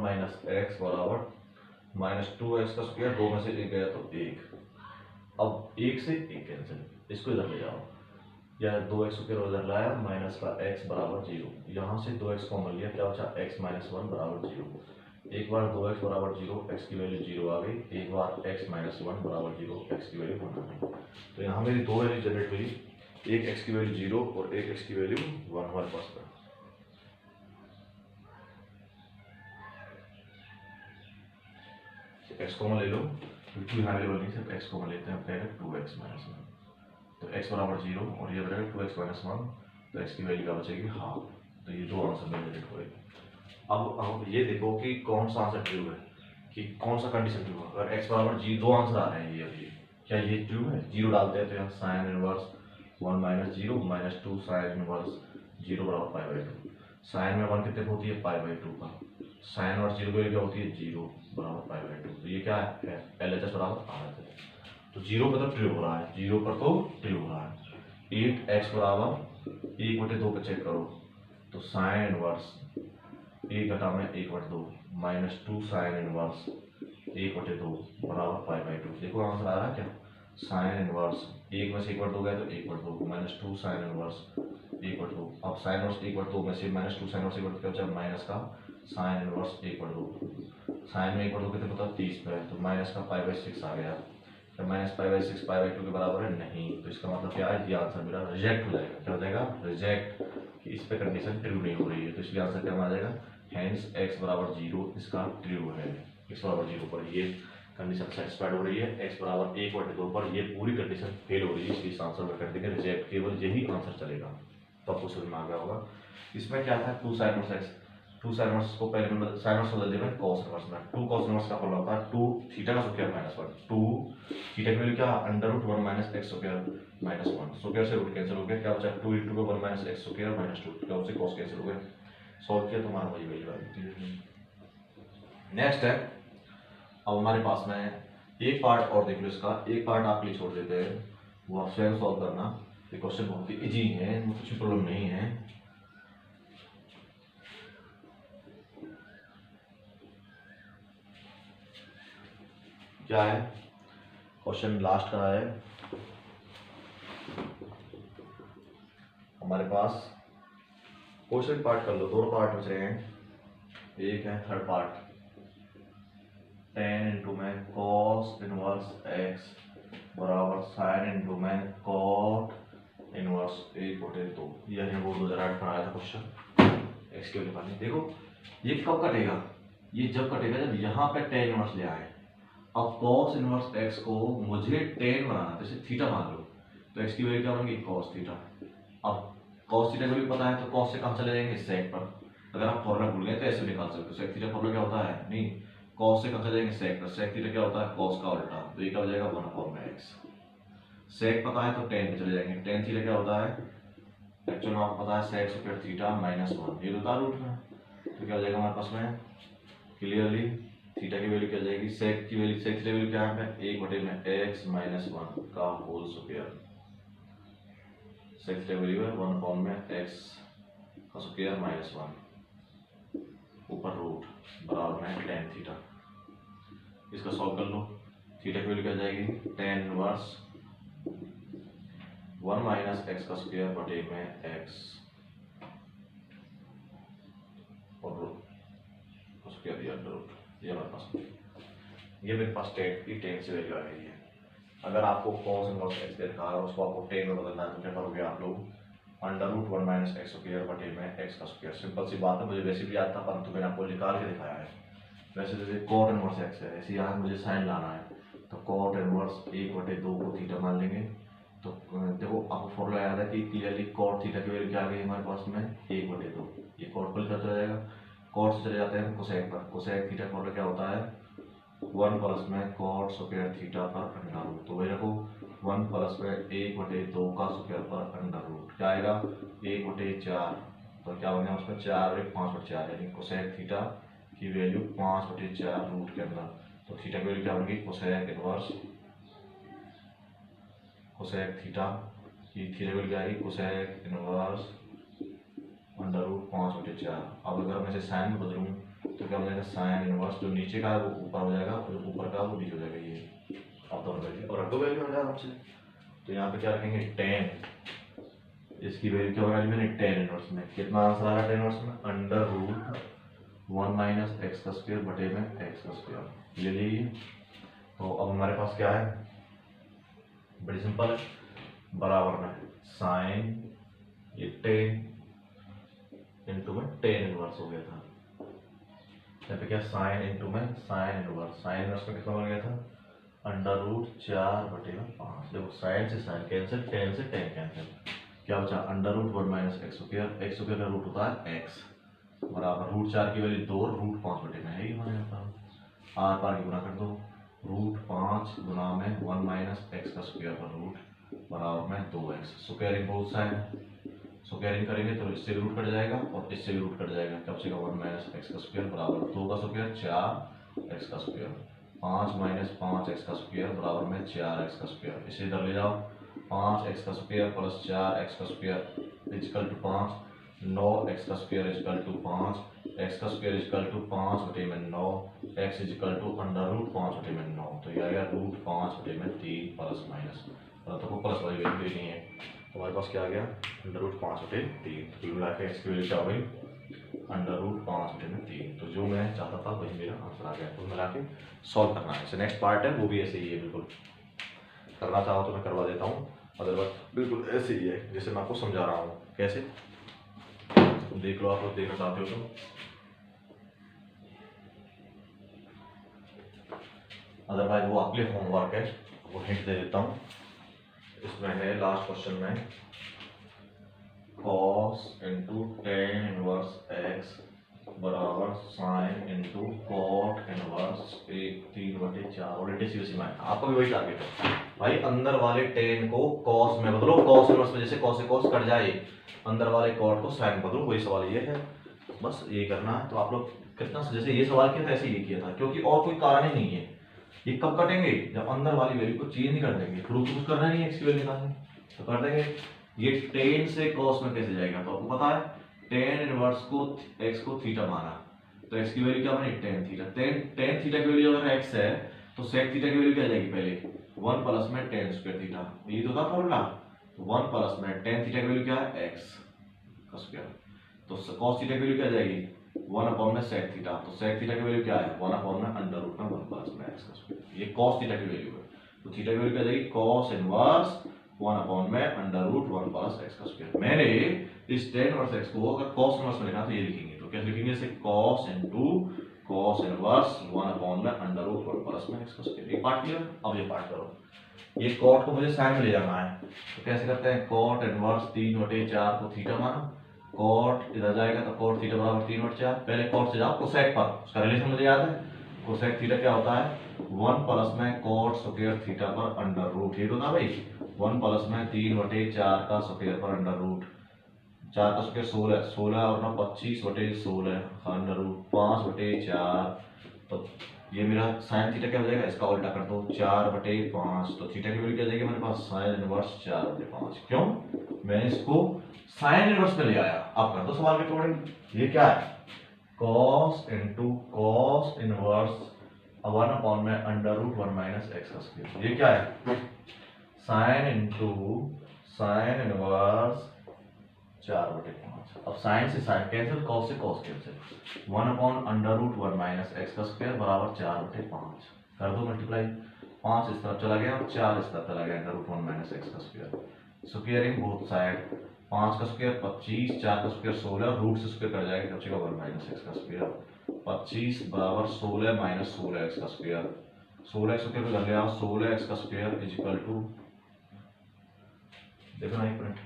माइनस एक्स बराबर माइनस 2x का स्क्वायर, 2 में से 1 गया तो 1, अब 1 से 1 कैंसिल, इसको इधर ले जाओ, यह 2x स्क्वायर उधर लाया माइनस का x बराबर 0, यहाँ से 2x कॉमन लिया, क्या बचा x माइनस 1 बराबर 0। एक बार 2x बराबर 0 x की वैल्यू 0 आ गई, एक बार x माइनस 1 बराबर 0 x की वैल्यू 1 आ गई। तो यहाँ मेरी दो वैल्यू जनरेट हुई, एक x की वैल्यू 0 और एक x की वैल्यू 1 हमारे पास में। x कॉमन ले लो, क्योंकि यहाँ अवेलेबल नहीं, सिर्फ x कॉमन लेते हैं, पहले 2x माइनस 1, तो x बराबर 0 और ये बनेगा 2x माइनस 1, तो x की वैल्यू क्या बचेगी हाफ। तो ये दो आंसर में जनरेट हुए। अब ये देखो कि कौन सा आंसर ट्रू है, कि कौन सा कंडीशन ट्रू है। अगर x बराबर 0, दो आंसर आ रहे हैं, ये अभी क्या ये ट्रू है, 0 डालते हैं तो यहाँ sine inverse 1 minus 0 minus 2 sine inverse 0 बराबर पाई/2। साइन में 1 कितने को होती है पाई/2 का, साइन इनवर्स 0 की वैल्यू क्या होती है 0 बराबर पाई/2। तो ये क्या है LHS बराबर RHS। तो 0 पर तो ट्रू हो रहा है, 0 पर तो ट्रू हो रहा है। 8x बराबर 1/2 पे चेक करो, तो साइन इनवर्स 1 में 1/2 माइनस 2 साइन इनवर्स 1/2 बराबर पाई/2। देखो आंसर आ रहा है क्या, साइन इनवर्स 1 में से 1/2 गया तो 1/2 माइनस 2 साइन इनवर्स 1/2। अब साइन इनवर्स 1/2 में से माइनस 2 साइन इनवर्स 1/2 क्या बचा माइनस का साइन इनवर्स 1/2। साइन में 1/2 कितने पता 30 पे, तो माइनस का पाई/6 आ गया। तो माइनस पाई/6 पाई/2 के बराबर है नहीं, तो इसका मतलब क्या है, ये आंसर मेरा रिजेक्ट हो जाएगा। क्या हो जाएगा रिजेक्ट, कि इस पे कंडीशन ट्रू नहीं हो रही है, तो इसलिए आंसर क्या आ जाएगा हैंस x बराबर 0 इसका ट्रू है। x बराबर 0 पर ये कंडीशन सेटिस्फाइड हो रही है, x बराबर 1/2 पर ये पूरी कंडीशन फेल हो रही है, इसलिए इस आंसर में कर देंगे रिजेक्ट, केवल यही आंसर चलेगा। तो आपको समझ में आ गया होगा। इसमें क्या था 2 sine inverse x, 2 sine inverse को पहले में साइन इनवर्स बदल दिया cos इनवर्स में। 2 cos इनवर्स का फॉर्मूला होता है 2 थीटा का स्क्वायर माइनस 1, 2 थीटा की वैल्यू क्या under root 1 minus x square minus 1, square से रूट कैंसिल हो गया, क्या बचा 2 × 1 माइनस x स्क्वायर माइनस 2, क्या उससे cos कैंसिल हो गया, सॉल्व किया तो हमारा वही वैल्यू आ गई। नेक्स्ट है, अब हमारे पास में एक पार्ट और देख लो, इसका एक पार्ट आप लिए छोड़ देते हैं, वो आप स्वयं सॉल्व करना। ये क्वेश्चन बहुत ही इजी है, कुछ प्रॉब्लम नहीं है। क्या है क्वेश्चन लास्ट का है हमारे पास, क्वेश्चन पार्ट कर लो, दोनों पार्ट बच रहे हैं, एक है थर्ड पार्ट। टेन इंटू में कॉस इनवर्स एक्स बराबर साइन इंटू में कॉट इनवर्स 1/2। ये हमने वो 2008 बनाया था क्वेश्चन एक्स के लिए। देखो ये कब कटेगा, ये जब कटेगा जब यहाँ पे टेन इनवर्स ले आए। अब कॉस इनवर्स एक्स को मुझे टेन बनाना, जैसे थीटा मान लो, तो एक्स की वैल्यू क्या बनेगी कॉस थीटा। अब कॉस थीटा की वैल्यू पता है तो कॉस से कहाँ चले जाएंगे सेक पर। अगर आप फॉर्मूला भूल गए तो ऐसे निकाल सकते हो। सेक थीटा फॉर्मूला क्या होता है, नहीं कॉस से कहाँ चले जाएंगे सेक पर। सेक थीटा क्या होता है कॉस का उल्टा, तो ये क्या हो जाएगा 1/x। सेक पता है तो टेन पे चले जाएंगे। टेन थीटा क्या होता है, एक्चुअल में आपको पता है सेक स्क्वायर थीटा -1, ये तो रूट में, तो क्या हो जाएगा हमारे पास में क्लियरली थीटा की वैल्यू क्या जाएगी, सेक की वैल्यू, सेक थीटा वैल्यू क्या है 1/x -1 का whole square. Sec theta value है 1/x का स्क्वायर -1 ऊपर रूट बराबर में tan थीटा। इसका सॉल्व कर लो। थीटा की वैल्यू क्या जाएगी tan इनवर्स 1 - x का स्क्वायर बटे में x और रूट स्क्वायर या रूट। ये हमारे पास, ये मेरे पास टेन की टेन से वैल्यू आ गई है। अगर आपको कॉस इनवर्स एक्स दे रखा है और उसको आपको टेन में बदलना है तो क्या करोगे आप लोग, √1 - x स्क्वायर बटे में x का स्क्वायर। सिंपल सी बात है, मुझे वैसे भी आता परंतु मैंने आपको निकाल के दिखाया है। वैसे जैसे कॉट इनवर्स एक्स है, ऐसे यहाँ मुझे साइन लाना है तो कॉट इनवर्स 1/2 को थीटा मान लेंगे। तो देखो आपको फॉर्मूला याद है कि क्लियरली कॉट थीटा की वैल्यू क्या आ गई हमारे पास में 1/2। ये कॉट पर चला जाएगा, कॉट से चले जाते हैं कोसेक पर। कोसेक थीटा फॉर्मूला क्या होता है 1 प्लस में कॉट स्क्वायर थीटा पर अंडर रूट। तो वही रखो 1 प्लस में 1/2 का स्क्वायर पर अंडर रूट क्या आएगा 1/4। तो क्या बनेगा उसमें 4 और 1 5/4, यानी कोसेक थीटा की वैल्यू 5/4 रूट के अंदर। तो थीटा की वैल्यू क्या बनेगी कोसेक इनवर्स, कोसेक थीटा की थीटा वैल्यू क्या आएगी कोसेक इनवर्स अंडर रूट 5/4। अब अगर मैं इसे साइन में बदलूँ तो क्या हो जाएगा साइन इनवर्स, जो नीचे का है वो ऊपर हो जाएगा और जो ऊपर का वो नीचे हो जाएगा। ये अब दोनों वैल्यू और दो वैल्यू हो जाएगा आपसे। तो यहाँ पे क्या रखेंगे टेन, इसकी वैल्यू क्या होगा मैंने टेन इनवर्स में कितना आंसर आ रहा है टेन इनवर्स में √1 - x का स्क्वायर बटे में x का स्क्वायर। ये लीजिए। तो अब हमारे पास क्या है, बड़ी सिंपल है, बराबर में साइन ये टेन इंटू में टेन इनवर्स हो गया था। यहाँ पे क्या साइन इंटू में साइन इनवर्स, साइन इनवर्स में कितना बन गया था √4/5। देखो साइन से साइन कैंसिल, टेन से टेन कैंसिल, क्या बचा √1 - x स्क्वायर। एक्स स्क्वायर का रूट होता है x बराबर √4 की वैल्यू 2 √5 बटे में है, हमारे पास आर पार की गुना कर दो। √5 गुना में 1 - x का स्क्वायर का रूट बराबर में 2x। Squaring both side, squaring करेंगे तो इससे भी रूट कट जाएगा और इससे भी रूट कट जाएगा। कब से 1 - x का स्क्वायर बराबर 2 का स्क्वायर 4x का स्क्वायर, 5 - 5x का स्क्वायर बराबर में 4x का स्क्वायर। इसे इधर ले जाओ 5x का स्क्वायर प्लस 4x का स्क्वायर इजकल टू 5, 9x का स्क्वायर इजकल टू 5, x का स्क्वायर इजकल टू 5 बटे में 9, x इजकल टू √5 बटे में 9। तो ये आ गया √5 बटे में 3 प्लस माइनस, तो प्लस वाली वैल्यू देनी है। तो हमारे पास क्या आ गया √5 बटे 3। तो मिला के एक्स की वैल्यू क्या हो गई √5 बटे में 3। तो जो मैं चाहता था वही मेरा आंसर आ गया। तो मिला के सॉल्व करना है। इसे नेक्स्ट पार्ट है वो भी ऐसे ही है, बिल्कुल करना चाहो तो मैं करवा देता हूँ, अदरवाइज बिल्कुल ऐसे ही है जैसे मैं आपको समझा रहा हूँ। कैसे देख लो, आप लोग देखना चाहते हो तो। अदरवाइज वो आपके होमवर्क है, वो हिंट दे देता हूँ। इसमें है लास्ट क्वेश्चन में cos into tan inverse x बराबर sine into cot inverse 3/4। Already C में आपका भी वही टारगेट है भाई, अंदर वाले टेन को कॉस में बदलो, कॉस इनवर्स में जैसे कॉस से कॉस कट जाए, अंदर वाले कॉट को साइन बदलो, वही सवाल ये है, बस ये करना है। तो आप लोग कितना जैसे ये सवाल किया था ऐसे ये किया था, क्योंकि और कोई कारण ही नहीं है। ये कब कटेंगे जब अंदर वाली वैल्यू को चेंज नहीं कर देंगे, प्रूफ कुछ करना नहीं है एक्स की वैल्यू निकालनी तो कर देंगे। ये टेन से कॉस में कैसे जाएगा, तो आपको पता है टेन इनवर्स को एक्स को थीटा माना, तो एक्स की वैल्यू क्या बनी टेन थीटा। टेन थीटा की वैल्यू अगर एक्स है तो सेक थीटा की वैल्यू क्या जाएगी पहले 1 प्लस में टेन स्क्वायर थीटा, ये तो था फॉर्मूला। 1 प्लस में टेन थीटा की वैल्यू क्या है एक्स का स्क्वायर, तो कॉस थीटा की वैल्यू क्या जाएगी 1 अपॉन में सेक थीटा, तो सेक थीटा की वैल्यू क्या है 1 अपॉन में अंडर रूट में 1 प्लस में एक्स का स्क्वायर। ये कॉस थीटा की वैल्यू है, तो थीटा की वैल्यू क्या जाएगी कॉस इनवर्स 1 अपॉन में अंडर रूट 1 प्लस एक्स का स्क्वायर। मैंने इस tan इनवर्स एक्स को अगर कॉस इनवर्स में लिखा तो ये लिखेंगे, तो क्या लिखेंगे इसे cos into cos inverse 1 upon में अंडर रूट 1 प्लस में एक्स का स्क्वायर। ये पार्ट क्लियर। अब ये पार्ट करो, ये कॉट को मुझे साइन में ले जाना है, तो कैसे करते हैं कॉट इनवर्स 3/4 को थीटा माना, कॉट इधर जाएगा तो कॉट थीटा बराबर 3/4। पहले कॉट से जाओ कोसेक पर, उसका रिलेशन मुझे याद है, कोसेक थीटा क्या होता है 1 प्लस में कॉट स्क्वायर थीटा पर अंडर रूट। ये तो ना भाई 1 प्लस में 3/4 का स्क्वायर पर अंडर रूट, 4 का स्क्वायर 16, 16 और ना 25/16 अंडर रूट 5/4। तो ये मेरा साइन थीटा क्या हो जाएगा, इसका उल्टा कर दो 4/5, तो थीटा की वैल्यू क्या जाएगी मेरे पास साइन इनवर्स 4/5। क्यों, मैंने इसको साइन इनवर्स में ले आया। अब कर दो सवाल के अकॉर्डिंग। ये क्या है cos into cos inverse 1 upon में अंडर रूट 1 माइनस एक्स का स्क्वायर। ये क्या है साइन इनटू साइन इनवर्स 4/5। अब साइन से साइन कैंसिल, कॉस से cos cancel, 1 upon under root 1 minus x का स्क्वायर बराबर 4/5। कर दो मल्टीप्लाई, 5 इस तरफ चला गया और 4 इस तरफ चला गया, अंडर रूट 1 माइनस एक्स का स्क्वायर। स्क्वायरिंग बोथ साइड, 5 का स्क्वायर 25, 4 का स्क्वायर 16, रूट से स्क्वायर कर जाएगा, बचेगा 1 माइनस एक्स का स्क्वायर। 25 बराबर 16 माइनस 16 एक्स का स्क्वायर, 16 एक्स स्क्वायर कर लिया, 16 एक्स का स्क्वायर इज इक्वल टू, देखो ना एक मिनट,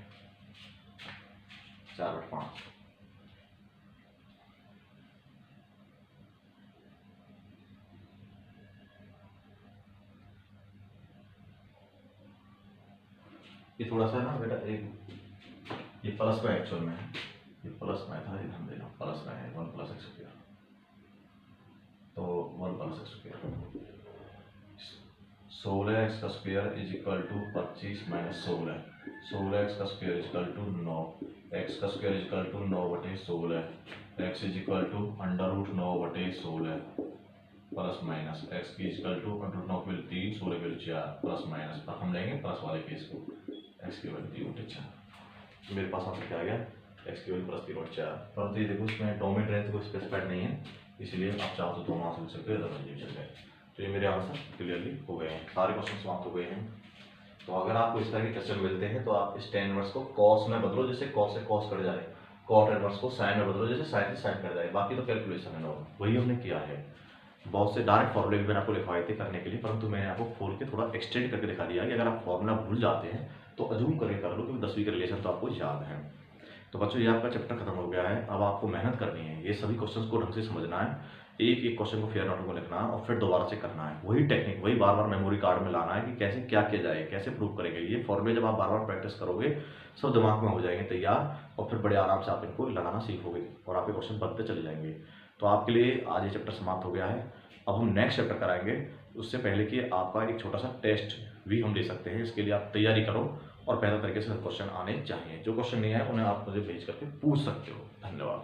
4/5। ये थोड़ा सा ना बेटा एक ये प्लस में एक्चुअल में है, ये प्लस में था, ध्यान देना प्लस में है 1 प्लस एक्स स्क्वायर, तो 1 प्लस एक्स स्क्वायर 16 एक्स का square is equal to 25 minus 16, 16 x का square is equal to 9, x का square is equal to 9/16, x is equal to under root 9/16 plus minus x की is equal to under root 9 की value 3, 16 की value 4 plus minus, अब हम लेंगे plus वाले case को, एक्स की वैल्यू 3/4। मेरे पास आंसर क्या आ गया एक्स की वैल्यू प्लस 3/4। परंतु ये देखो इसमें डोमेन रेंज को स्पेसिफाइड नहीं है, इसलिए आप चाहो तो दोनों आंसर सकते हो, चल गए। तो ये मेरे आंसर क्लियरली हो गए हैं, सारे क्वेश्चन समाप्त हो गए हैं। तो अगर आपको इस तरह के क्वेश्चन मिलते हैं तो आप इस tan इनवर्स को cos में बदलो, जैसे cos से cos कट जाए, cot इनवर्स को sin में बदलो, जैसे sin से sin कट जाए, बाकी तो कैलकुलेशन है नॉर्मल, वही हमने किया है। बहुत से डायरेक्ट फॉर्मूले भी मैंने आपको लिखवाए थे करने के लिए, परंतु मैंने आपको खोल के थोड़ा एक्सटेंड करके दिखा दिया कि अगर आप फॉर्मूला भूल जाते हैं तो अजूम करके कर लो, क्योंकि 10वीं का रिलेशन तो आपको याद है। तो बच्चों ये आपका चैप्टर खत्म हो गया है, अब आपको मेहनत करनी है, ये सभी क्वेश्चंस को ढंग से समझना है, एक एक क्वेश्चन को फेयर नोट में लिखना है और फिर दोबारा से करना है, वही टेक्निक वही बार बार मेमोरी कार्ड में लाना है कि कैसे क्या किया जाए, कैसे प्रूव करेंगे। ये फॉर्मूले जब आप बार बार प्रैक्टिस करोगे सब दिमाग में हो जाएंगे तैयार, और फिर बड़े आराम से आप इनको लगाना सीखोगे और आपके क्वेश्चन बनते चले जाएंगे। तो आपके लिए आज ये चैप्टर समाप्त हो गया है। अब हम नेक्स्ट चैप्टर कराएंगे, उससे पहले कि आपका एक छोटा सा टेस्ट भी हम ले सकते हैं, इसके लिए आप तैयारी करो और बेहतर तरीके से क्वेश्चन आने चाहिए। जो क्वेश्चन नहीं आए उन्हें आप मुझे भेज करके पूछ सकते हो। धन्यवाद।